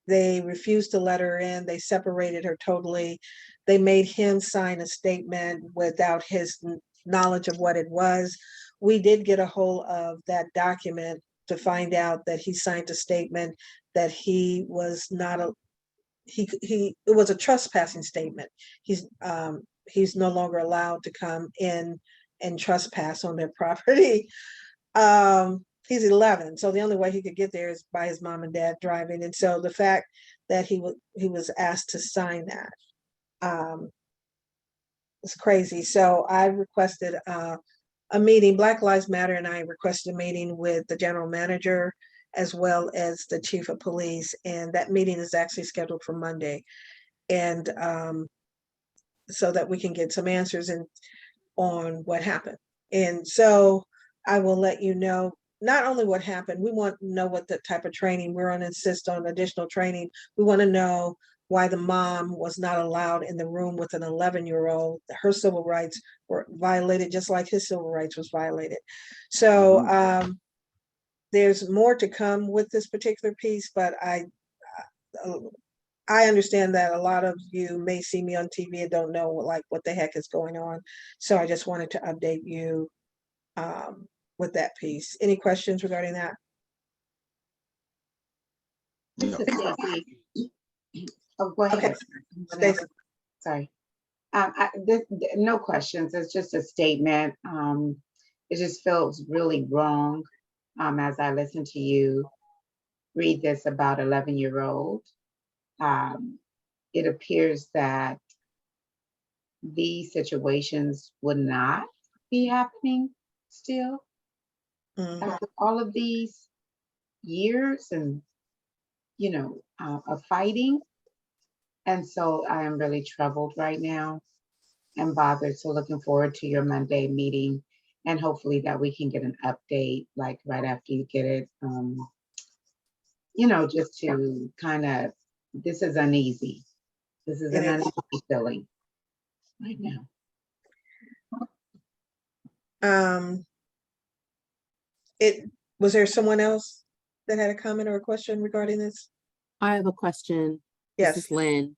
They refused to let her in. They separated her totally. They made him sign a statement without his knowledge of what it was. We did get a hold of that document to find out that he signed a statement that he was not a, it was a trespassing statement. He's no longer allowed to come in and trespass on their property. He's 11, so the only way he could get there is by his mom and dad driving. And so the fact that he was asked to sign that was crazy. So I requested a meeting. Black Lives Matter and I requested a meeting with the general manager as well as the chief of police, and that meeting is actually scheduled for Monday. And so that we can get some answers on what happened. And so I will let you know not only what happened, we want to know what the type of training. We're going to insist on additional training. We want to know why the mom was not allowed in the room with an 11-year-old. Her civil rights were violated just like his civil rights was violated. So there's more to come with this particular piece, but I understand that a lot of you may see me on TV and don't know what the heck is going on. So I just wanted to update you with that piece. Any questions regarding that? This is Stacy. Oh, go ahead. Okay. Stacy. Sorry. No questions. It's just a statement. It just feels really wrong as I listen to you read this about 11-year-old. It appears that these situations would not be happening still after all of these years and of fighting. And so I am really troubled right now and bothered. So looking forward to your Monday meeting, and hopefully that we can get an update like right after you get it. Just to kind of, this is uneasy. This is an uneasy feeling right now. Was there someone else that had a comment or a question regarding this? I have a question. Yes. This is Lynn.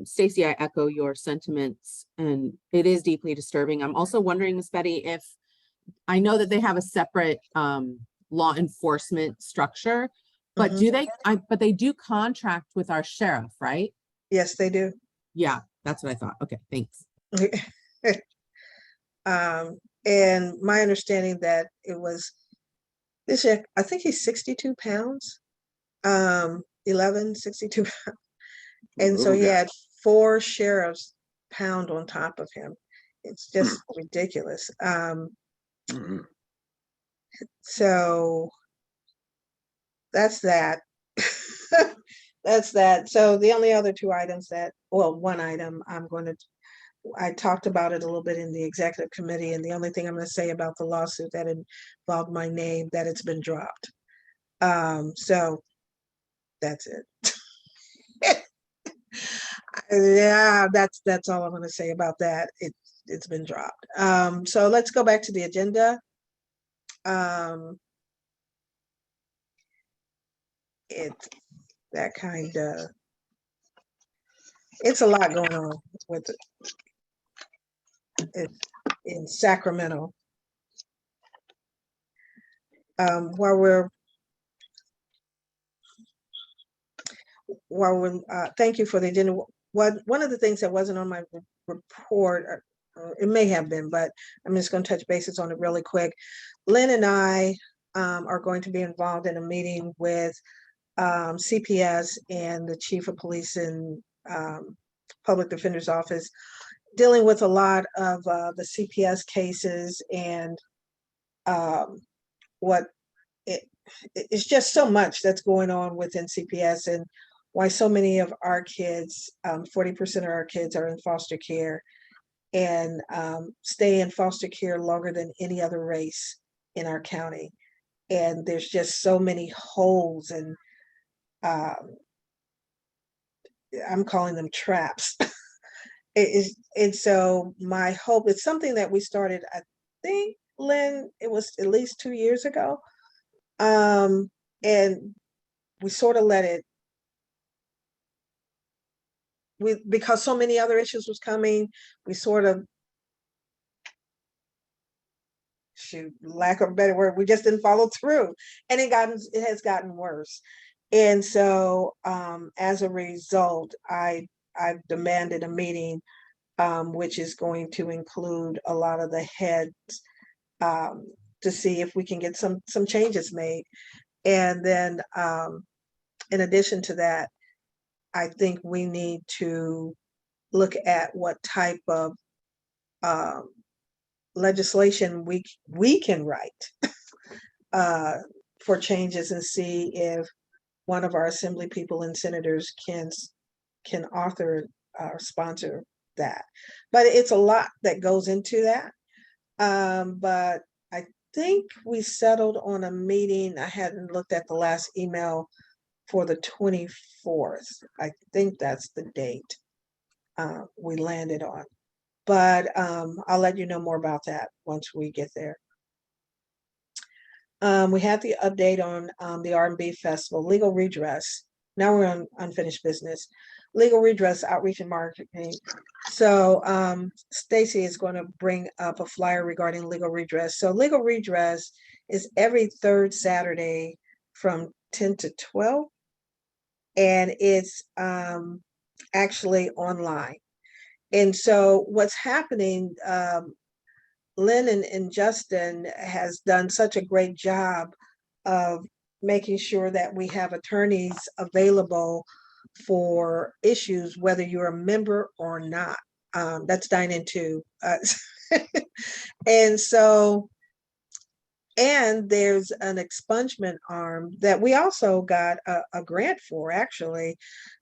Stacy, I echo your sentiments, and it is deeply disturbing. I'm also wondering, Ms. Betty, if I know that they have a separate law enforcement structure, but but they do contract with our sheriff, right? Yes, they do. Yeah, that's what I thought. Okay, thanks. And my understanding that it was this year, I think he's 62 pounds, 62 pounds. And so he had 4 sheriffs pound on top of him. It's just ridiculous. So that's that. That's that. So the only other 2 items one item I talked about it a little bit in the executive committee, and the only thing I'm going to say about the lawsuit that involved my name, that it's been dropped. So that's it. Yeah, that's all I'm going to say about that. It's been dropped. So let's go back to the agenda. It's a lot going on with it in Sacramento. Thank you for the agenda. One of the things that wasn't on my report, or it may have been, but I'm just going to touch bases on it really quick. Lynn and I are going to be involved in a meeting with CPS and the chief of police and public defender's office, dealing with a lot of the CPS cases and it's just so much that's going on within CPS, and why so many of our kids, 40% of our kids are in foster care and stay in foster care longer than any other race in our county. And there's just so many holes, and I'm calling them traps. And so my hope is something that we started, I think Lynn, it was at least 2 years ago. And we sort of let it, because so many other issues was coming, we sort of, shoot, lack of a better word, we just didn't follow through. And it has gotten worse. And so as a result, I've demanded a meeting, which is going to include a lot of the heads, to see if we can get some changes made. And then in addition to that, I think we need to look at what type of legislation we can write for changes, and see if one of our assembly people and senators can author or sponsor that. But it's a lot that goes into that. But I think we settled on a meeting. I hadn't looked at the last email, for the 24th. I think that's the date we landed on. But I'll let you know more about that once we get there. We had the update on the R&B Festival, legal redress. Now we're on unfinished business. Legal redress, outreach and marketing. So Stacy is going to bring up a flyer regarding legal redress. So legal redress is every third Saturday from 10 to 12. And it's actually online. And so what's happening, Lynn and Justin has done such a great job of making sure that we have attorneys available for issues, whether you're a member or not. That's Dine in 2. And so, and there's an expungement arm that we also got a grant for, actually,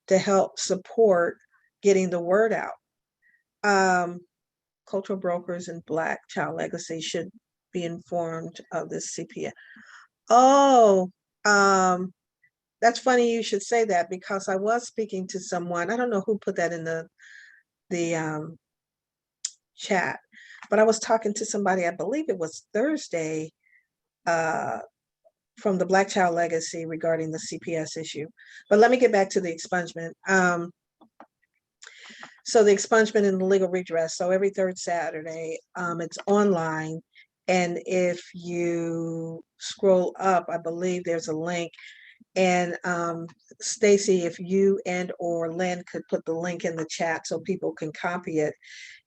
to help support getting the word out. Cultural brokers and Black Child Legacy should be informed of this CPS. Oh, that's funny you should say that, because I was speaking to someone. I don't know who put that in the chat, but I was talking to somebody, I believe it was Thursday, from the Black Child Legacy regarding the CPS issue. But let me get back to the expungement. So the expungement and the legal redress. So every third Saturday, it's online. And if you scroll up, I believe there's a link. And Stacy, if you and or Lynn could put the link in the chat so people can copy it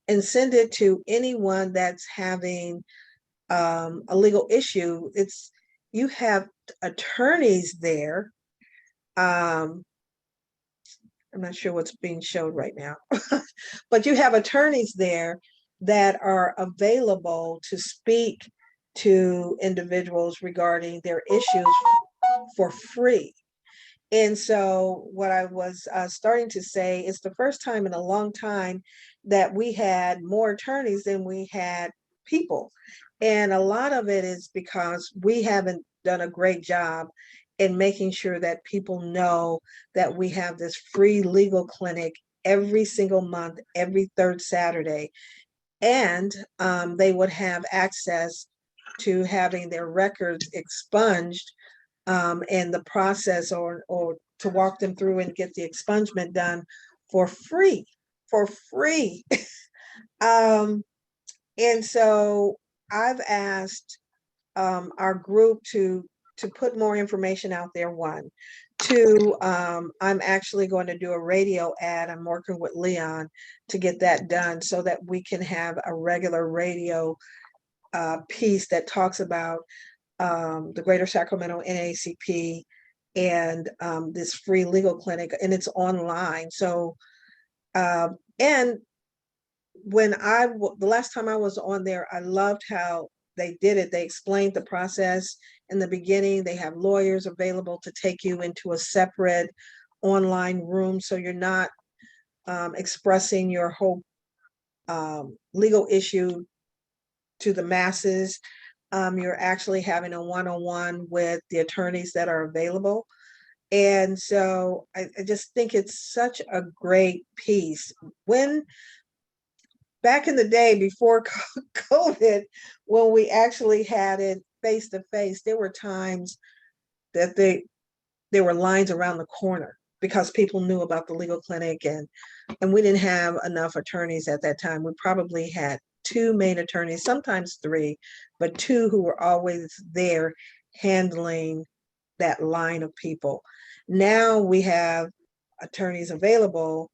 and send it to anyone that's having a legal issue. You have attorneys there. I'm not sure what's being showed right now, but you have attorneys there that are available to speak to individuals regarding their issues for free. And so what I was starting to say is the first time in a long time that we had more attorneys than we had people. And a lot of it is because we haven't done a great job in making sure that people know that we have this free legal clinic every single month, every third Saturday. And they would have access to having their records expunged, and the process, or to walk them through and get the expungement done for free. And so I've asked our group to put more information out there. One, two, I'm actually going to do a radio ad. I'm working with Leon to get that done so that we can have a regular radio piece that talks about the Greater Sacramento NAACP and this free legal clinic, and it's online. So, and when the last time I was on there, I loved how they did it. They explained the process in the beginning. They have lawyers available to take you into a separate online room, so you're not expressing your whole legal issue to the masses. You're actually having a one-on-one with the attorneys that are available. And so I just think it's such a great piece. When back in the day before COVID, when we actually had it face to face, there were times that there were lines around the corner because people knew about the legal clinic, and we didn't have enough attorneys at that time. We probably had two main attorneys, sometimes three, but two who were always there handling that line of people. Now we have attorneys available,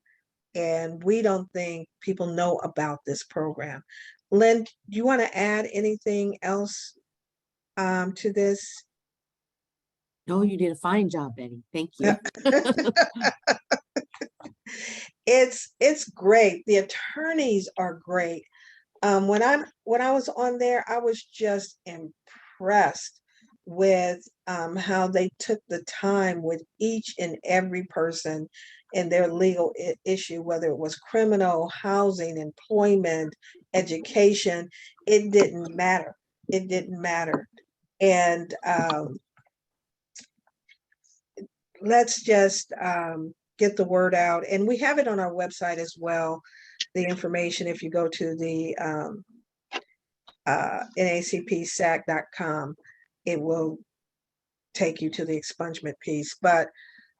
and we don't think people know about this program. Lynn, do you want to add anything else to this? No, you did a fine job, Betty. Thank you. It's great. The attorneys are great. When I was on there, I was just impressed with how they took the time with each and every person in their legal issue, whether it was criminal, housing, employment, education. It didn't matter. It didn't matter. And let's just get the word out. And we have it on our website as well, the information. If you go to the NAACPSAC.com, it will take you to the expungement piece. But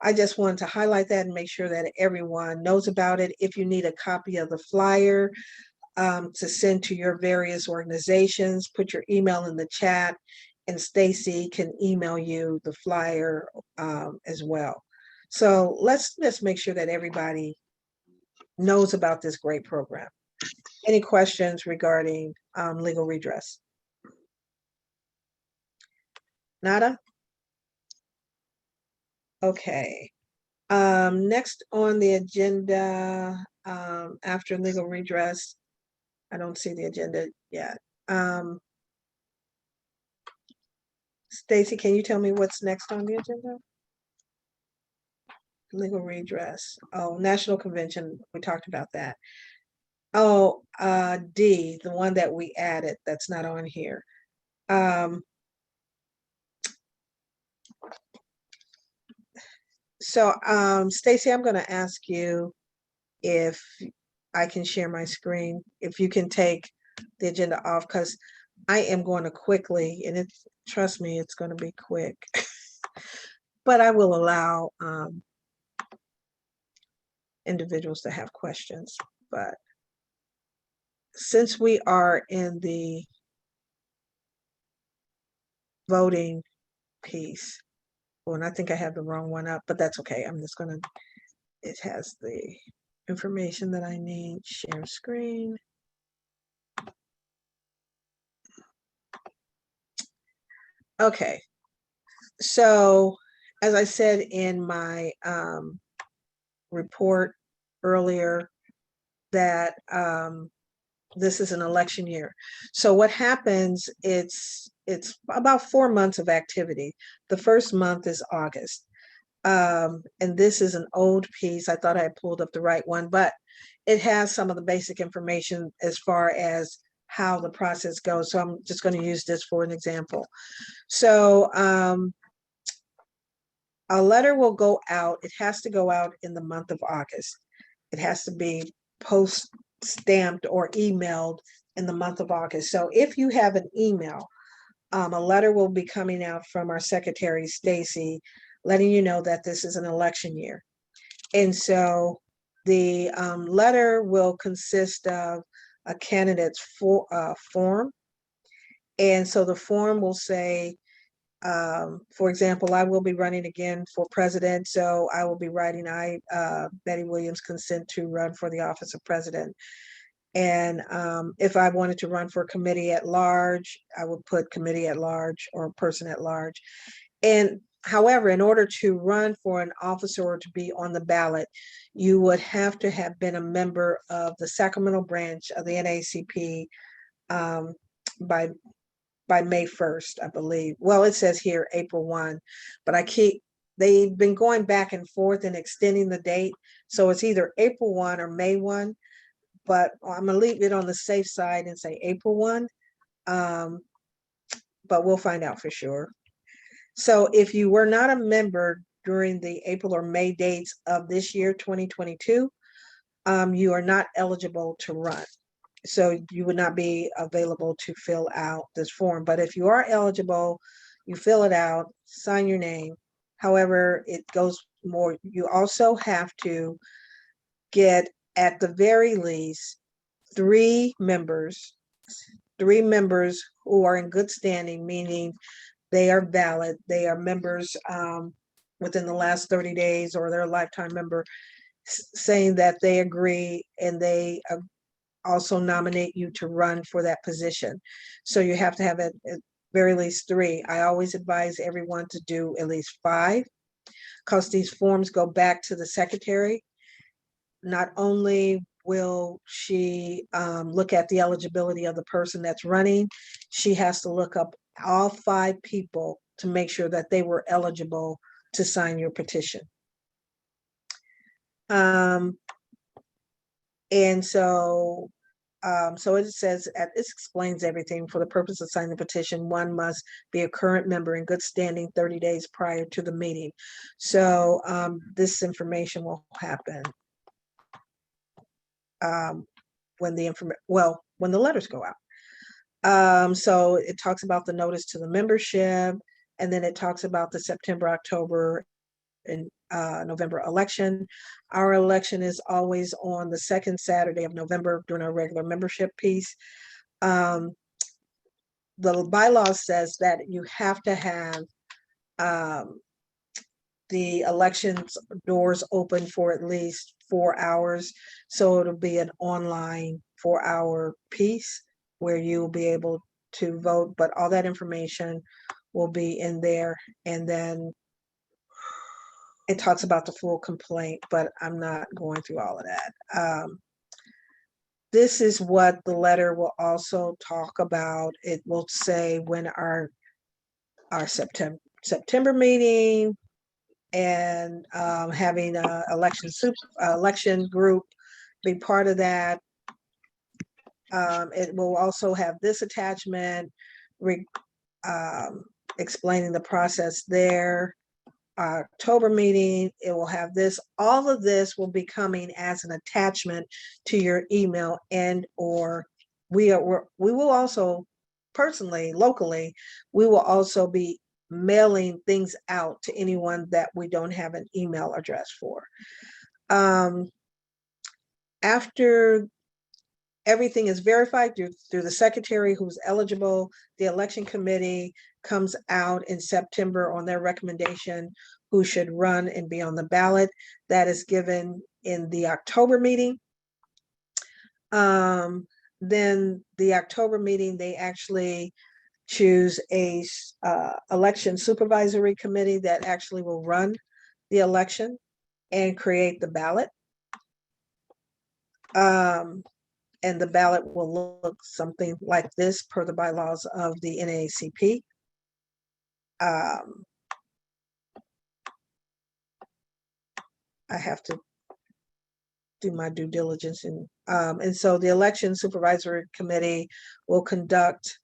I just wanted to highlight that and make sure that everyone knows about it. If you need a copy of the flyer to send to your various organizations, put your email in the chat, and Stacy can email you the flyer as well. So let's just make sure that everybody knows about this great program. Any questions regarding legal redress? Nada? Okay. Next on the agenda, after legal redress, I don't see the agenda yet. Stacy, can you tell me what's next on the agenda? Legal redress. Oh, National Convention. We talked about that. Oh, D, the one that we added that's not on here. So, Stacy, I'm going to ask you if I can share my screen, if you can take the agenda off, because I am going to quickly, and it's, trust me, it's going to be quick, but I will allow individuals to have questions. But since we are in the voting piece, well, and I think I have the wrong one up, but that's okay. I'm just gonna, it has the information that I need. Share screen. Okay, so as I said in my report earlier, that this is an election year. So what happens, it's about 4 months of activity. The first month is August. And this is an old piece. I thought I had pulled up the right one, but it has some of the basic information as far as how the process goes. So I'm just going to use this for an example. So a letter will go out. It has to go out in the month of August. It has to be post-stamped or emailed in the month of August. So if you have an email, a letter will be coming out from our secretary, Stacy, letting you know that this is an election year. And so the letter will consist of a candidate's form. And so the form will say, for example, I will be running again for president. So I will be writing, Betty Williams, consent to run for the office of president. And if I wanted to run for a committee at large, I would put committee at large or person at large. And however, in order to run for an officer or to be on the ballot, you would have to have been a member of the Sacramento branch of the NAACP by May 1st, I believe. Well, it says here April 1, but they've been going back and forth and extending the date. So it's either April 1 or May 1, but I'm gonna leave it on the safe side and say April 1. But we'll find out for sure. So if you were not a member during the April or May dates of this year, 2022, you are not eligible to run. So you would not be available to fill out this form. But if you are eligible, you fill it out, sign your name. However, it goes more, you also have to get at the very least three members who are in good standing, meaning they are valid, they are members within the last 30 days or they're a lifetime member, saying that they agree and they also nominate you to run for that position. So you have to have at very least three. I always advise everyone to do at least 5 because these forms go back to the secretary. Not only will she look at the eligibility of the person that's running, she has to look up all 5 people to make sure that they were eligible to sign your petition. And so it says, it explains everything. For the purpose of signing the petition, one must be a current member in good standing 30 days prior to the meeting. So this information will happen when the letters go out. So it talks about the notice to the membership, and then it talks about the September, October, and November election. Our election is always on the 2nd Saturday of November during our regular membership piece. The bylaw says that you have to have the elections doors open for at least 4 hours. So it'll be an online 4-hour piece where you'll be able to vote, but all that information will be in there. And then it talks about the full complaint, but I'm not going through all of that. This is what the letter will also talk about. It will say when our September meeting, and having an election group be part of that. It will also have this attachment explaining the process there. October meeting, it will have this. All of this will be coming as an attachment to your email, and or we will also personally, locally, we will also be mailing things out to anyone that we don't have an email address for. After everything is verified through the secretary who's eligible, the election committee comes out in September on their recommendation who should run and be on the ballot. That is given in the October meeting. Then the October meeting, they actually choose a election supervisory committee that actually will run the election and create the ballot. And the ballot will look something like this per the bylaws of the NAACP. I have to do my due diligence, and so the election supervisory committee will conduct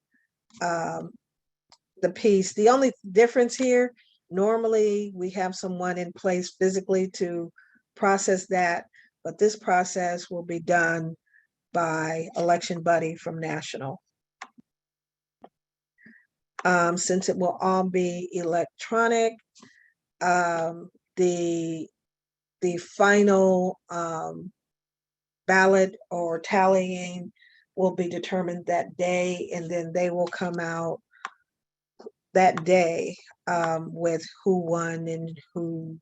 the piece. The only difference here, normally we have someone in place physically to process that, but this process will be done by election buddy from national. Since it will all be electronic, the final ballot or tallying will be determined that day, and then they will come out that day with who won and who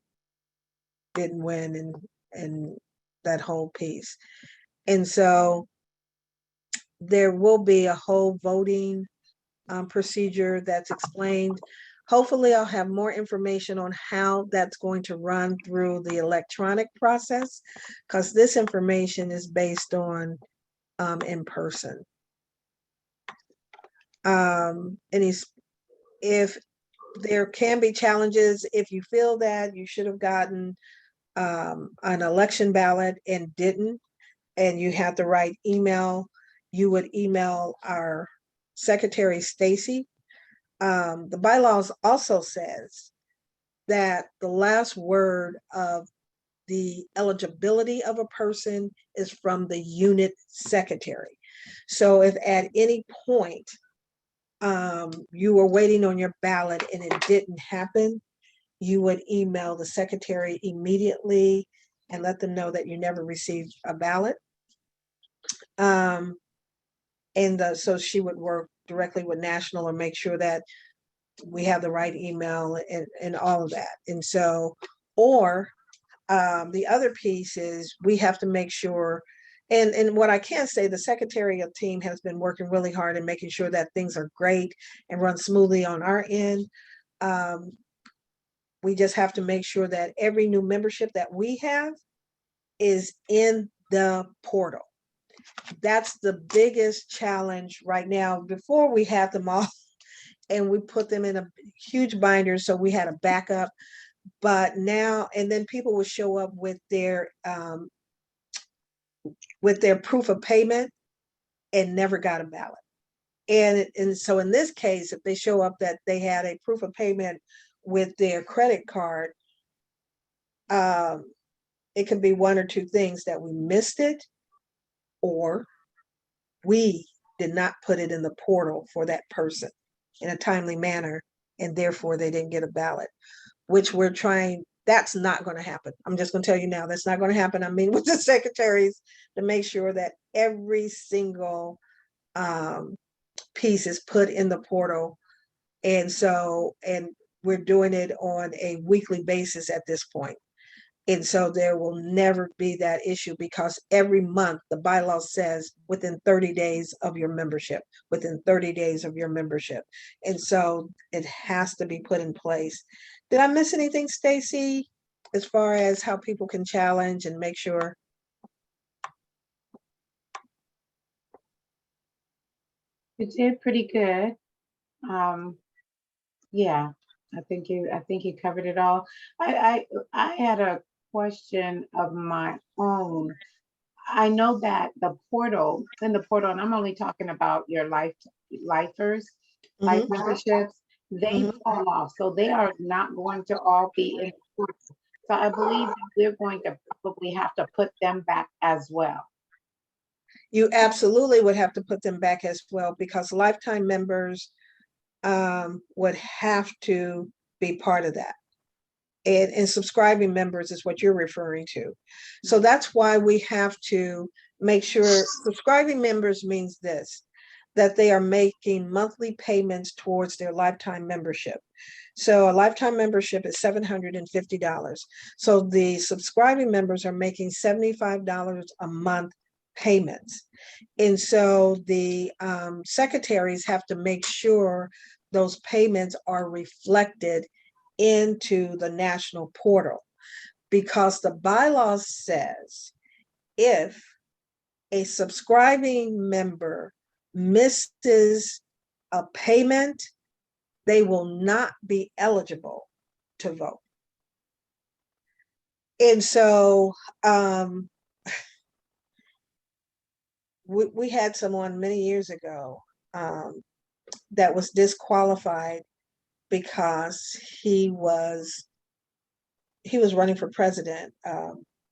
didn't win, and that whole piece. And so there will be a whole voting procedure that's explained. Hopefully I'll have more information on how that's going to run through the electronic process, because this information is based on in person. If there can be challenges, if you feel that you should have gotten an election ballot and didn't, and you had the right email, you would email our secretary, Stacy. The bylaws also says that the last word of the eligibility of a person is from the unit secretary. So if at any point you were waiting on your ballot and it didn't happen, you would email the secretary immediately and let them know that you never received a ballot. So she would work directly with National and make sure that we have the right email and all of that. And so, or the other piece is we have to make sure, and what I can say, the secretarial team has been working really hard and making sure that things are great and run smoothly on our end. We just have to make sure that every new membership that we have is in the portal. That's the biggest challenge right now. Before we had them all and we put them in a huge binder, so we had a backup. But now, and then people will show up with their proof of payment and never got a ballot. And so in this case, if they show up that they had a proof of payment with their credit card, it could be one or two things: that we missed it, or we did not put it in the portal for that person in a timely manner, and therefore they didn't get a ballot, which we're trying. That's not going to happen. I'm just going to tell you now, that's not going to happen. I mean, with the secretaries to make sure that every single piece is put in the portal. And we're doing it on a weekly basis at this point. And so there will never be that issue, because every month the bylaw says within 30 days of your membership, within 30 days of your membership. And so it has to be put in place. Did I miss anything, Stacy, as far as how people can challenge and make sure? You did pretty good. Yeah, I think you covered it all. I had a question of my own. I know that the portal, and I'm only talking about your lifers, life Mhm. memberships, they Mhm. fall off. So they are not going to all be in the portal. So I believe that we're going to probably have to put them back as well. You absolutely would have to put them back as well, because lifetime members would have to be part of that. And subscribing members is what you're referring to. So that's why we have to make sure subscribing members means this, that they are making monthly payments towards their lifetime membership. So a lifetime membership is $750. So the subscribing members are making $75 a month payments. And so the secretaries have to make sure those payments are reflected into the national portal, because the bylaw says if a subscribing member misses a payment, they will not be eligible to vote. And so we had someone many years ago that was disqualified because he was running for president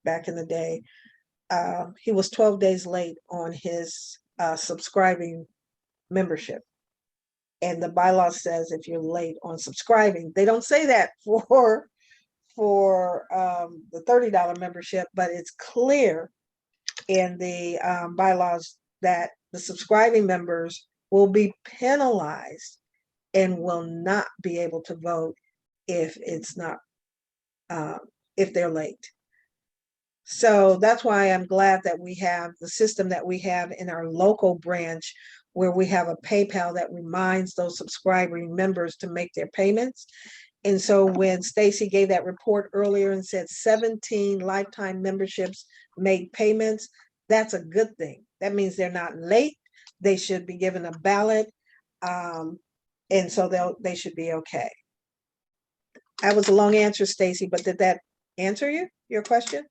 back in the day. He was 12 days late on his subscribing membership. And the bylaw says if you're late on subscribing, they don't say that for the $30 membership, but it's clear in the bylaws that the subscribing members will be penalized and will not be able to vote if it's not if they're late. So that's why I'm glad that we have the system that we have in our local branch, where we have a PayPal that reminds those subscribing members to make their payments. And so when Stacy gave that report earlier and said 17 lifetime memberships made payments, that's a good thing. That means they're not late. They should be given a ballot. And so they should be okay. That was a long answer, Stacy, but did that answer your question?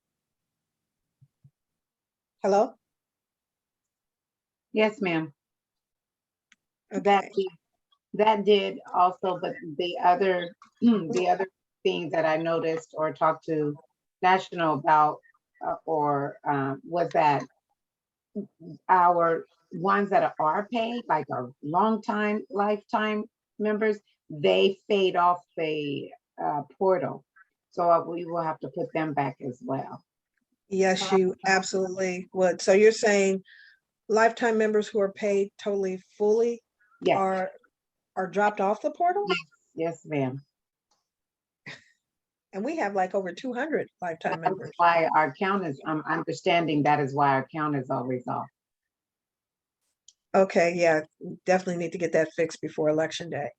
Hello? Yes, ma'am. Okay. That did also, but the other things that I noticed or talked to National about was that our ones that are paid, like our lifetime members, they fade off the portal. So we will have to put them back as well. Yes, you absolutely would. So you're saying lifetime members who are paid totally fully Yes, are dropped off the portal? yes, ma'am. And we have like over 200 lifetime That's members. why our count is, I'm understanding that is why our count is always off. Okay, yeah, definitely need to get that fixed before election day.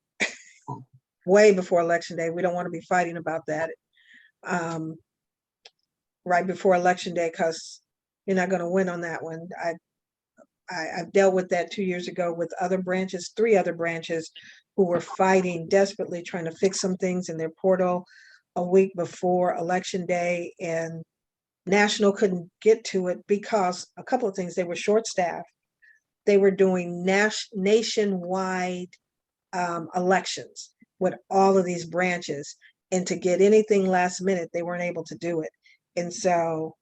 Way before election day. We don't want to be fighting about that right before election day, because you're not going to win on that one. I've dealt with that 2 years ago with other branches, 3 other branches who were fighting desperately trying to fix some things in their portal a week before election day, and National couldn't get to it because a couple of things. They were short-staffed. They were doing nationwide elections with all of these branches, and to get anything last minute, they weren't able to do it. And so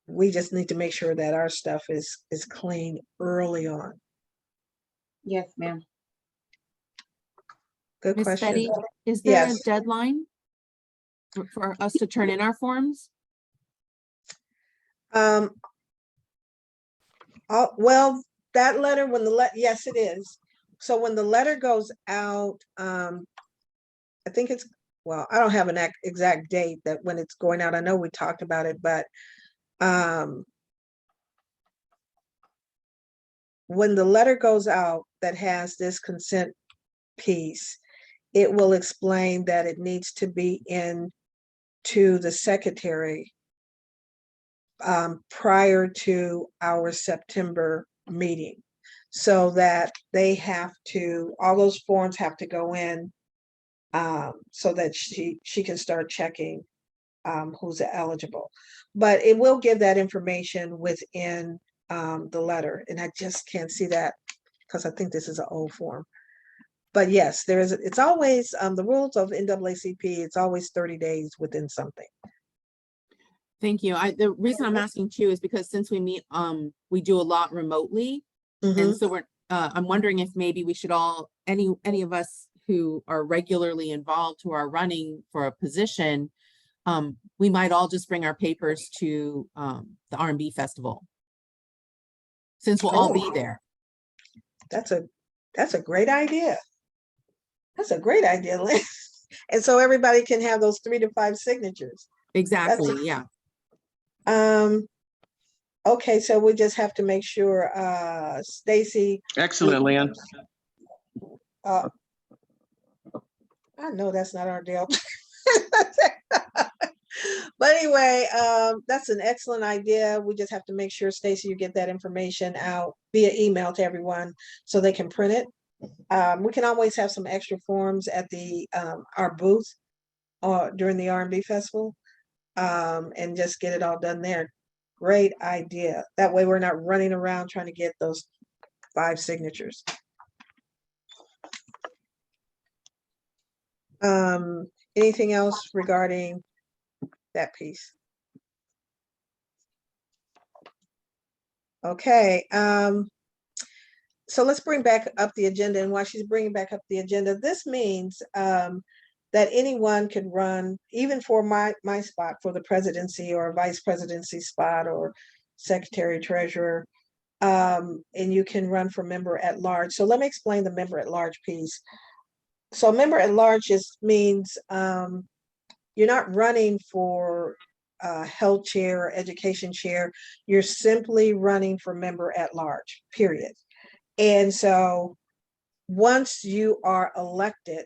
we just need to make sure that our stuff is clean early on. Yes, ma'am. Good Miss question. Betty, is there a Yes. deadline for us to turn in our forms? Well, that letter, when yes, it is. So when the letter goes out, I think it's, well, I don't have an exact date that when it's going out. I know we talked about it, but when the letter goes out that has this consent piece, it will explain that it needs to be in to the secretary prior to our September meeting, so that they have to, all those forms have to go in so that she can start checking who's eligible. But it will give that information within the letter, and I just can't see that because I think this is an old form. But yes, there is. It's always the rules of NAACP. It's always 30 days within something. Thank you. The reason I'm asking too is because since we meet, we do a lot remotely. Mhm. And so I'm wondering if maybe we should all, any of us who are regularly involved, who are running for a position, we might all just bring our papers to the R&B festival, since we'll all be there. That's a great idea. That's a great idea, Lynn. And so everybody can have those 3 to 5 signatures. Exactly. Yeah. Okay, so we just have to make sure Stacy. Excellent, Lynn. I know that's not our deal. But anyway, that's an excellent idea. We just have to make sure, Stacy, you get that information out via email to everyone so they can print it. We can always have some extra forms at the our booth during the R&B festival, and just get it all done there. Great idea. That way we're not running around trying to get those 5 signatures. Anything else regarding that piece? Okay, so let's bring back up the agenda. And while she's bringing back up the agenda, this means that anyone can run, even for my spot for the presidency or vice presidency spot or secretary treasurer, and you can run for member at large. So let me explain the member at large piece. So member at large just means you're not running for health chair or education chair. You're simply running for member at large, period. And so once you are elected,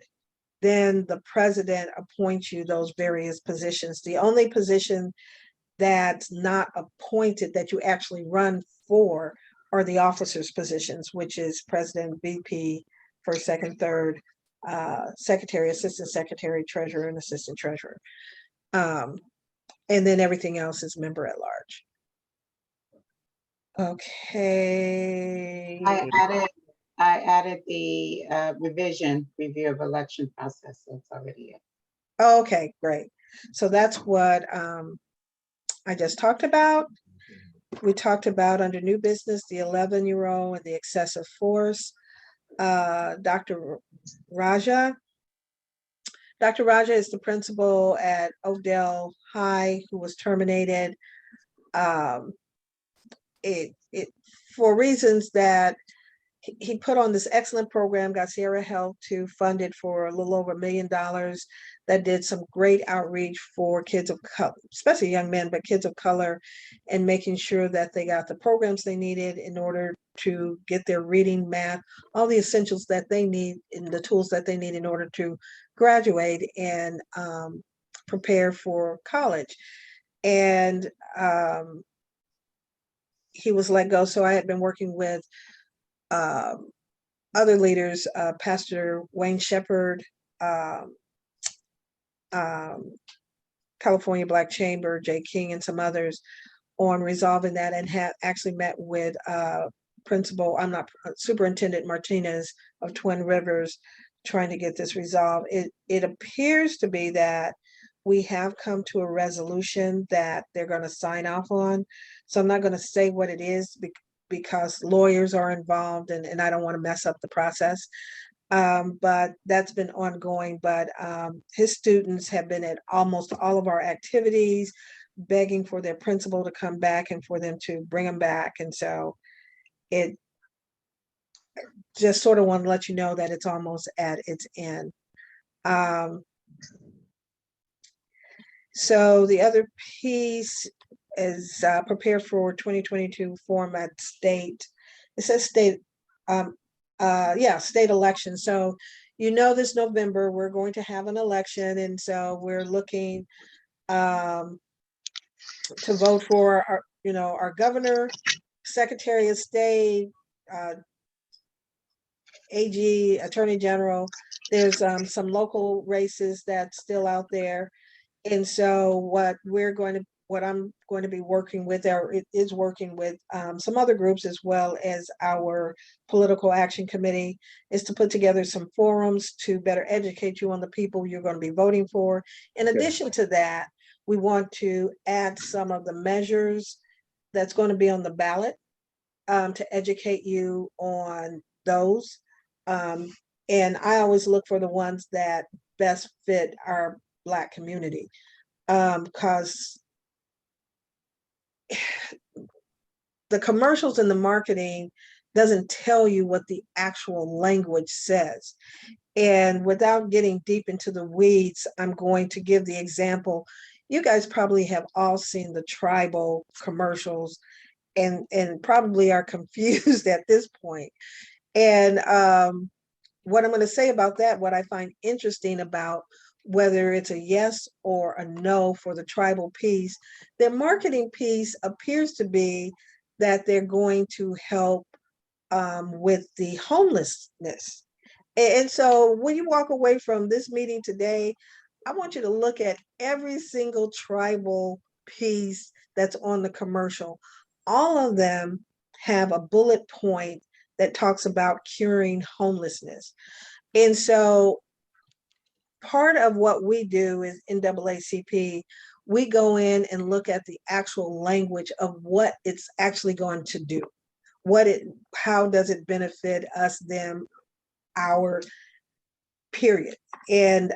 then the president appoints you those various positions. The only position that's not appointed that you actually run for are the officers' positions, which is president, VP, first, second, third, secretary, assistant secretary, treasurer, and assistant treasurer. And then everything else is member at large. Okay. I added the review of election process. So it's already in. Okay, great. So that's what I just talked about. We talked about under new business, the 11-year-old and the excessive force. Dr. Raja. Dr. Raja is the principal at Oakdale High who was terminated. For reasons that he put on this excellent program, got Sierra Health to fund it for a little over $1 million, that did some great outreach for kids of color, especially young men, but kids of color, and making sure that they got the programs they needed in order to get their reading, math, all the essentials that they need and the tools that they need in order to graduate and prepare for college. And he was let go. So I had been working with other leaders, Pastor Wayne Shepherd, California Black Chamber, Jay King, and some others on resolving that, and had actually met with Superintendent Martinez of Twin Rivers, trying to get this resolved. It appears to be that we have come to a resolution that they're going to sign off on. So I'm not going to say what it is because lawyers are involved, and I don't want to mess up the process. But that's been ongoing. But his students have been at almost all of our activities, begging for their principal to come back and for them to bring them back. And so it just sort of want to let you know that it's almost at its end. So the other piece is prepare for 2022 format state. It says state, state election. So, this November, we're going to have an election. And so we're looking to vote for our governor, secretary of state, AG, attorney general. There's some local races that's still out there. And so what I'm going to be working with, or it is working with some other groups as well as our political action committee, is to put together some forums to better educate you on the people you're going to be voting for. In addition to that, we want to add some of the measures that's going to be on the ballot to educate you on those. And I always look for the ones that best fit our Black community, because the commercials and the marketing doesn't tell you what the actual language says. And without getting deep into the weeds, I'm going to give the example. You guys probably have all seen the tribal commercials and probably are confused at this point. And what I'm going to say about that, what I find interesting about whether it's a yes or a no for the tribal piece, their marketing piece appears to be that they're going to help with the homelessness. And so when you walk away from this meeting today, I want you to look at every single tribal piece that's on the commercial. All of them have a bullet point that talks about curing homelessness. And so part of what we do is NAACP, we go in and look at the actual language of what it's actually going to do. How does it benefit us, them, our, period. And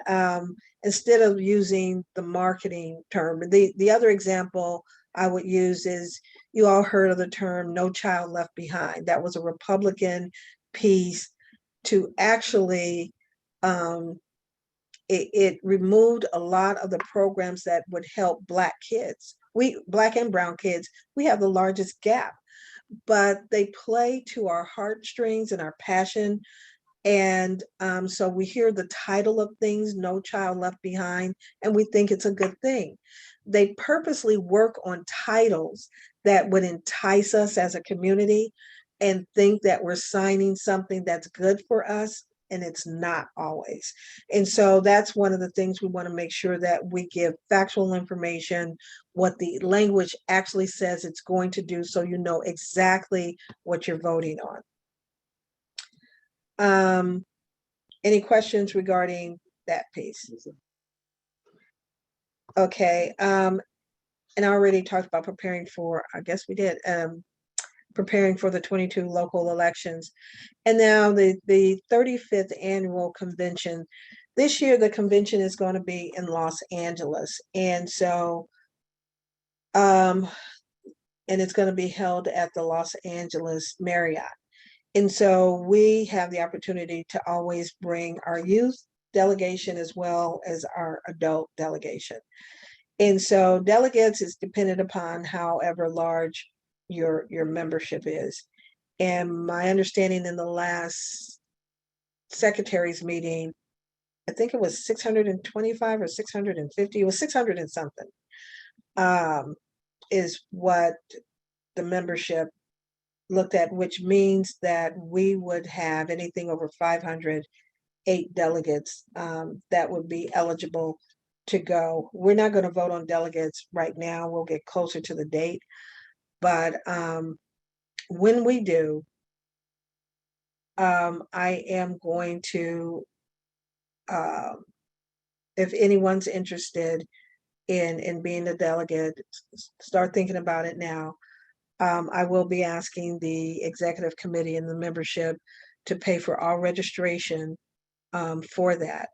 instead of using the marketing term, the other example I would use is, you all heard of the term "No Child Left Behind." That was a Republican piece to actually, it removed a lot of the programs that would help Black kids. Black and brown kids, we have the largest gap, but they play to our heartstrings and our passion. And so we hear the title of things, "No Child Left Behind," and we think it's a good thing. They purposely work on titles that would entice us as a community and think that we're signing something that's good for us, and it's not always. And so that's one of the things we want to make sure that we give factual information, what the language actually says it's going to do, so you know exactly what you're voting on. Any questions regarding that piece? Okay. And And I already talked about preparing for, I guess we did, preparing for the 22 local elections. And now the 35th annual convention. This year, the convention is going to be in Los Angeles. And so, and it's going to be held at the Los Angeles Marriott. And so we have the opportunity to always bring our youth delegation as well as our adult delegation. And so delegates is dependent upon however large your membership is. And my understanding in the last secretary's meeting, I think it was 625 or 650, it was 600 and something, is what the membership looked at, which means that we would have anything over 508 delegates that would be eligible to go. We're not going to vote on delegates right now. We'll get closer to the date. But when we do, I am going to, if anyone's interested in being a delegate, start thinking about it now. I will be asking the executive committee and the membership to pay for all registration for that.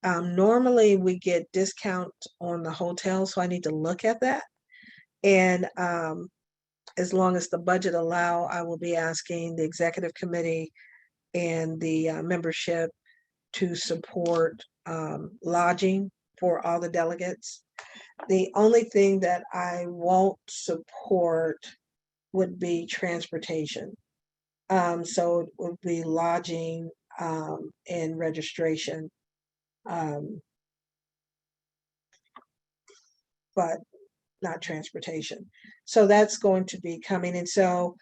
Normally we get discount on the hotel, so I need to look at that. And as long as the budget allow, I will be asking the executive committee and the membership to support lodging for all the delegates. The only thing that I won't support would be transportation. So it would be lodging and registration. But not transportation. So that's going to be coming. And so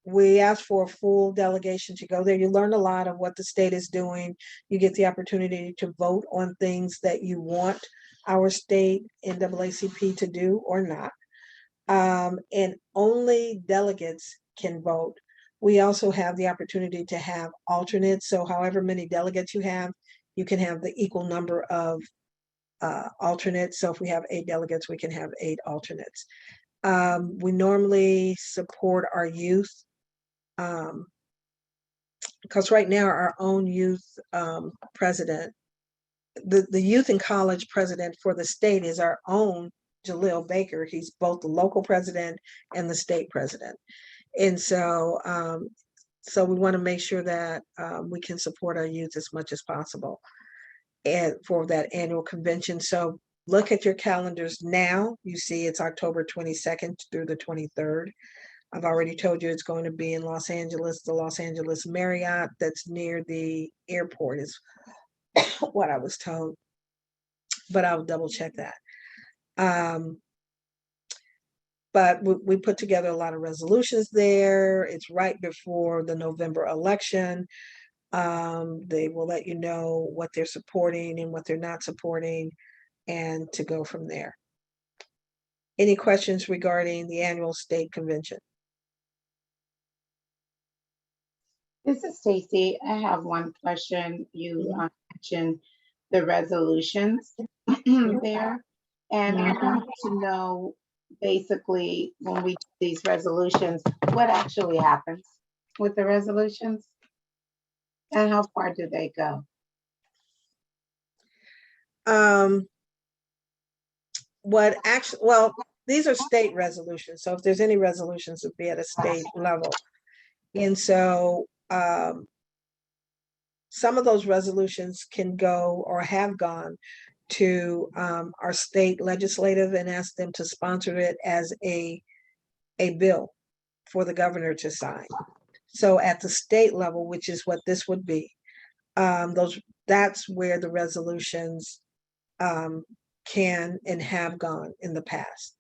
we asked for a full delegation to go there. You learn a lot of what the state is doing. You get the opportunity to vote on things that you want our state NAACP to do or not. And only delegates can vote. We also have the opportunity to have alternates. So however many delegates you have, you can have the equal number of alternates. So if we have 8 delegates, we can have 8 alternates. We normally support our youth because right now our own youth president, the youth and college president for the state is our own Jaleel Baker. He's both the local president and the state president. And so, so we want to make sure that we can support our youth as much as possible and for that annual convention. So look at your calendars now. You see it's October 22nd through the 23rd. I've already told you it's going to be in Los Angeles, the Los Angeles Marriott that's near the airport is what I was told, but I'll double check that. But we put together a lot of resolutions there. It's right before the November election. They will let you know what they're supporting and what they're not supporting and to go from there. Any questions regarding the annual state convention? This is Stacy. I have one question. You mentioned the resolutions there. And I want to know, basically, when we do these resolutions, what actually happens with the resolutions? And how far do they go? What actually, well, these are state resolutions. So if there's any resolutions, it'd be at a state level. And so some of those resolutions can go or have gone to our state legislative and ask them to sponsor it as a bill for the governor to sign. So at the state level, which is what this would be, that's where the resolutions can and have gone in the past.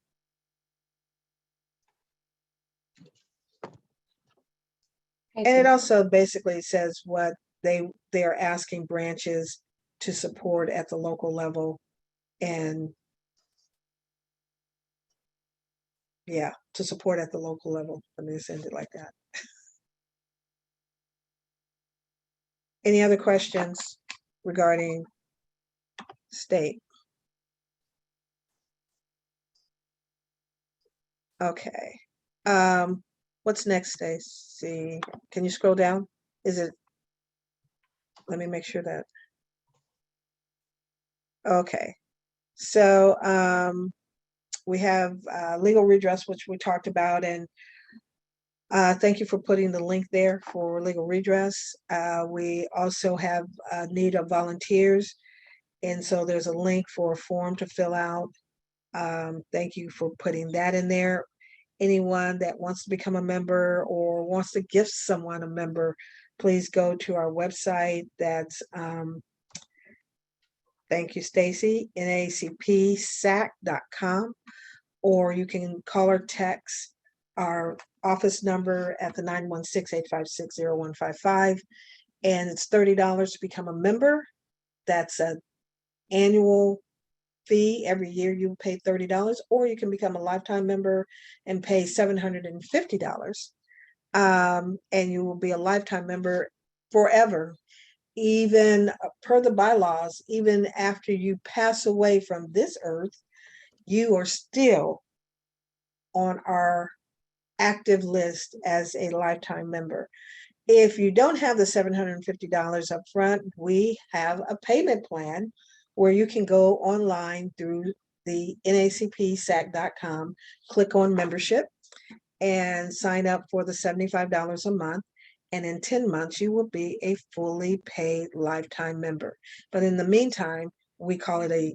And it also basically says what they are asking branches to support at the local level, and yeah, to support at the local level. Let me send it like that. Any other questions regarding state? Okay. What's next, Stacy? Can you scroll down? Is it? Let me make sure that. Okay. So, we have legal redress, which we talked about, and thank you for putting the link there for legal redress. We also have a need of volunteers, and so there's a link for a form to fill out. Thank you for putting that in there. Anyone that wants to become a member or wants to gift someone a member, please go to our website. That's thank you, Stacy, NAACPSAC.com, or you can call or text our office number at the 916-856-0155, and it's $30 to become a member. That's an annual fee. Every year you pay $30, or you can become a lifetime member and pay $750. And you will be a lifetime member forever. Even per the bylaws, even after you pass away from this earth, you are still on our active list as a lifetime member. If you don't have the $750 up front, we have a payment plan where you can go online through the NAACPSAC.com, click on membership, and sign up for the $75 a month. And in 10 months, you will be a fully paid lifetime member. But in the meantime, we call it a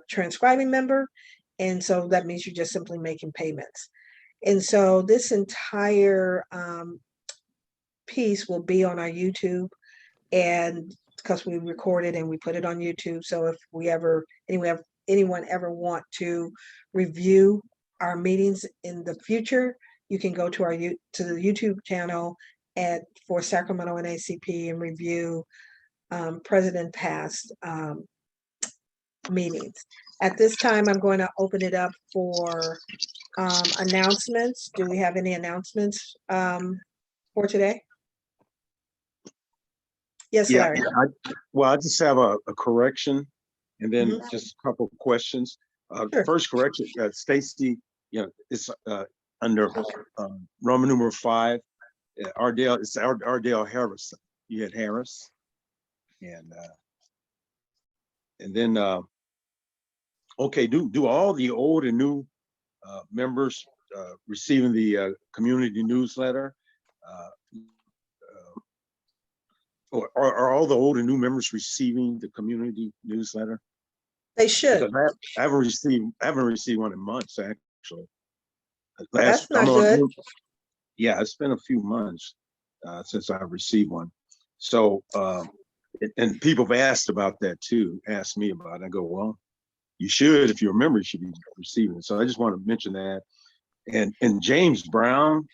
transcribing member. And so that means you're just simply making payments. And so this entire piece will be on our YouTube, and because we record it and we put it on YouTube. So if anyone ever want to review our meetings in the future, you can go to the YouTube channel for Sacramento NAACP and review present and past meetings. At this time, I'm going to open it up for announcements. Do we have any announcements for today? Yes, Yeah, Larry. I just have a correction and then Mhm. just a couple of questions. Sure. First correction, Stacy, it's under Roman numeral 5. Ardell, it's Ardell Harrison. You had Harris, and then okay, do all the old and new members receiving the community newsletter? Or are all the old and new members receiving the community newsletter? They should. Because I haven't received one in months, actually. That's not good. Yeah, it's been a few months since I received one. So, and people have asked about that too, asked me about it. I go, well, you should, if you remember, you should be receiving it. So I just want to mention that. And James Brown,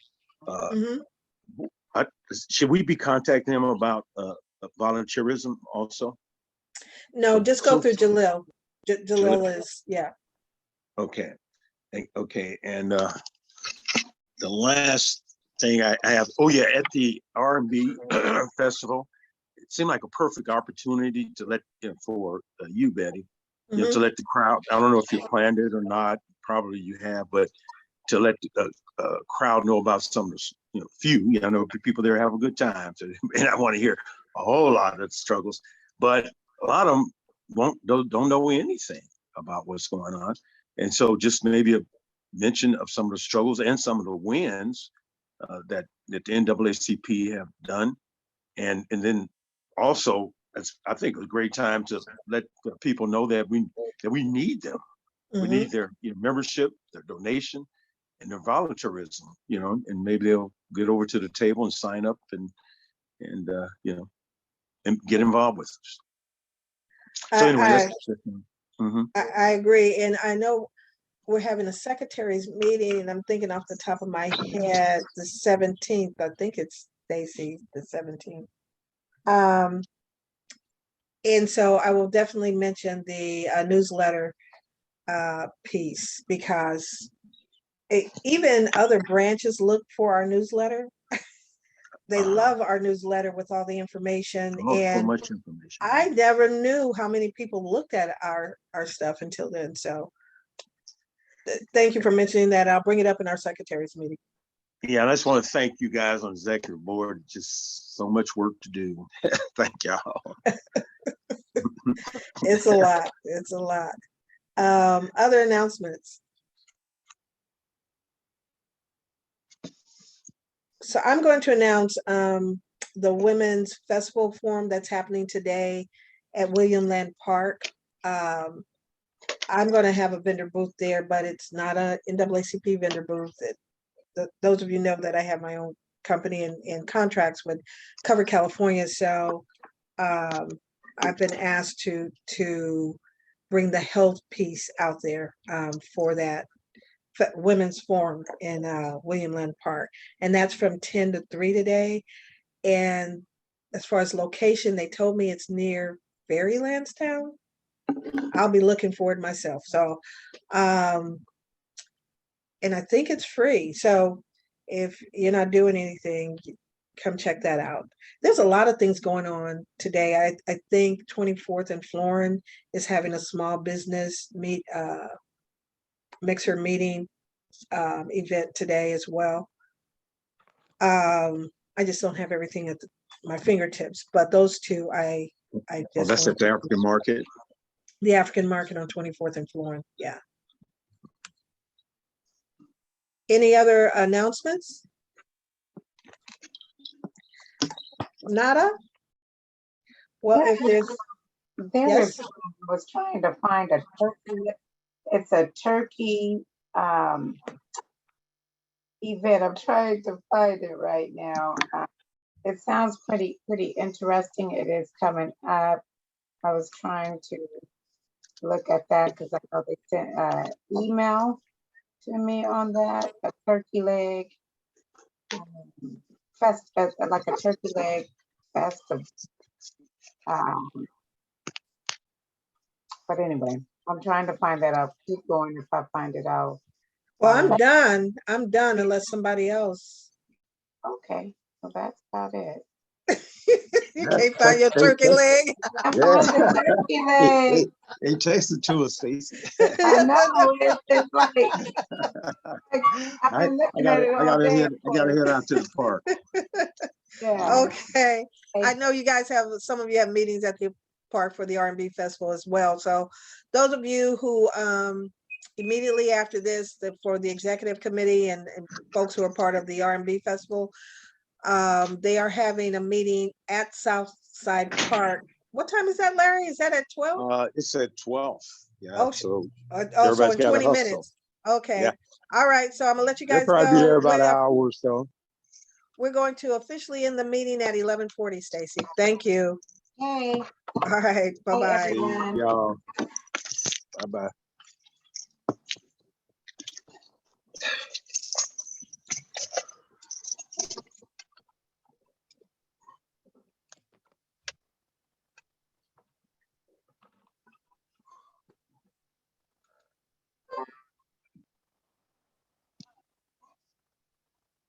Mhm. should we be contacting him about volunteerism also? No, just go through Jalil. Jalil is, yeah. Okay. Okay. And the last thing I have, at the R&B festival, it seemed like a perfect opportunity to let for you, Betty, Mhm. to let the crowd. I don't know if you planned it or not. Probably you have, but to let the crowd know about some of the few. I know people there have a good time, so and I want to hear a whole lot of struggles, but a lot of them don't know anything about what's going on, and so just maybe a mention of some of the struggles and some of the wins that the NAACP have done, and then also it's, I think, a great time to let people know that we need them. We Mhm. need their membership, their donation, and their volunteerism. And maybe they'll get over to the table and sign up and and get involved with us. So anyway, I mhm. I agree, and I know we're having a secretary's meeting, and I'm thinking off the top of my head, the 17th. I think it's Stacy, the 17th. And so I will definitely mention the newsletter piece, because even other branches look for our newsletter. They love our newsletter with all the information, So and much information. I never knew how many people looked at our stuff until then. So Thank you for mentioning that. I'll bring it up in our secretary's meeting. Yeah, and I just want to thank you guys on the executive board. Just so much work to do. Thank y'all. It's a lot. It's a lot. Other announcements. So I'm going to announce the Women's Festival Forum that's happening today at William Land Park. I'm going to have a vendor booth there, but it's not a NAACP vendor booth. Those of you know that I have my own company and contracts with Cover California. So I've been asked to bring the health piece out there for that women's forum in William Land Park. And that's from 10 to 3 today. And as far as location, they told me it's near Fairylandstown. I'll be looking for it myself. So, and I think it's free. So if you're not doing anything, come check that out. There's a lot of things going on today. I think 24th and Florin is having a small business mixer meeting event today as well. I just don't have everything at my fingertips, but those two I Well, just that's at the African market. the African market on 24th and Florin. Yeah. Any other announcements? Nada? Well, if there's yes. I was trying to find a turkey. It's a turkey event. I'm trying to find it right now. It sounds pretty interesting. It is coming up. I was trying to look at that because I know they sent an email to me on that. A turkey leg like a turkey leg festival. But anyway, I'm trying to find that out. Keep going if I find it out. Well, I'm done. I'm done unless somebody else. Okay, well that's about it. You can't find your turkey leg. I found the turkey leg. Hey, text it to us, Stacey. I know it's like I've I been looking at it all gotta day. head out to the park. Yeah. Okay. I know you guys have, some of you have meetings at the park for the R&B Festival as well. So those of you who immediately after this, for the executive committee and folks who are part of the R&B Festival, they are having a meeting at Southside Park. What time is that, Larry? Is that at 12? It's at 12. Yeah. Oh, So so everybody's in got 20 to minutes. Okay. Yeah. All right. So I'm gonna let you they'll guys probably be there go. about an hour or so. We're going to officially end the meeting at 11:40, Stacy. Thank you. Hey. All right. Bye-bye. everyone. Y'all. Bye-bye.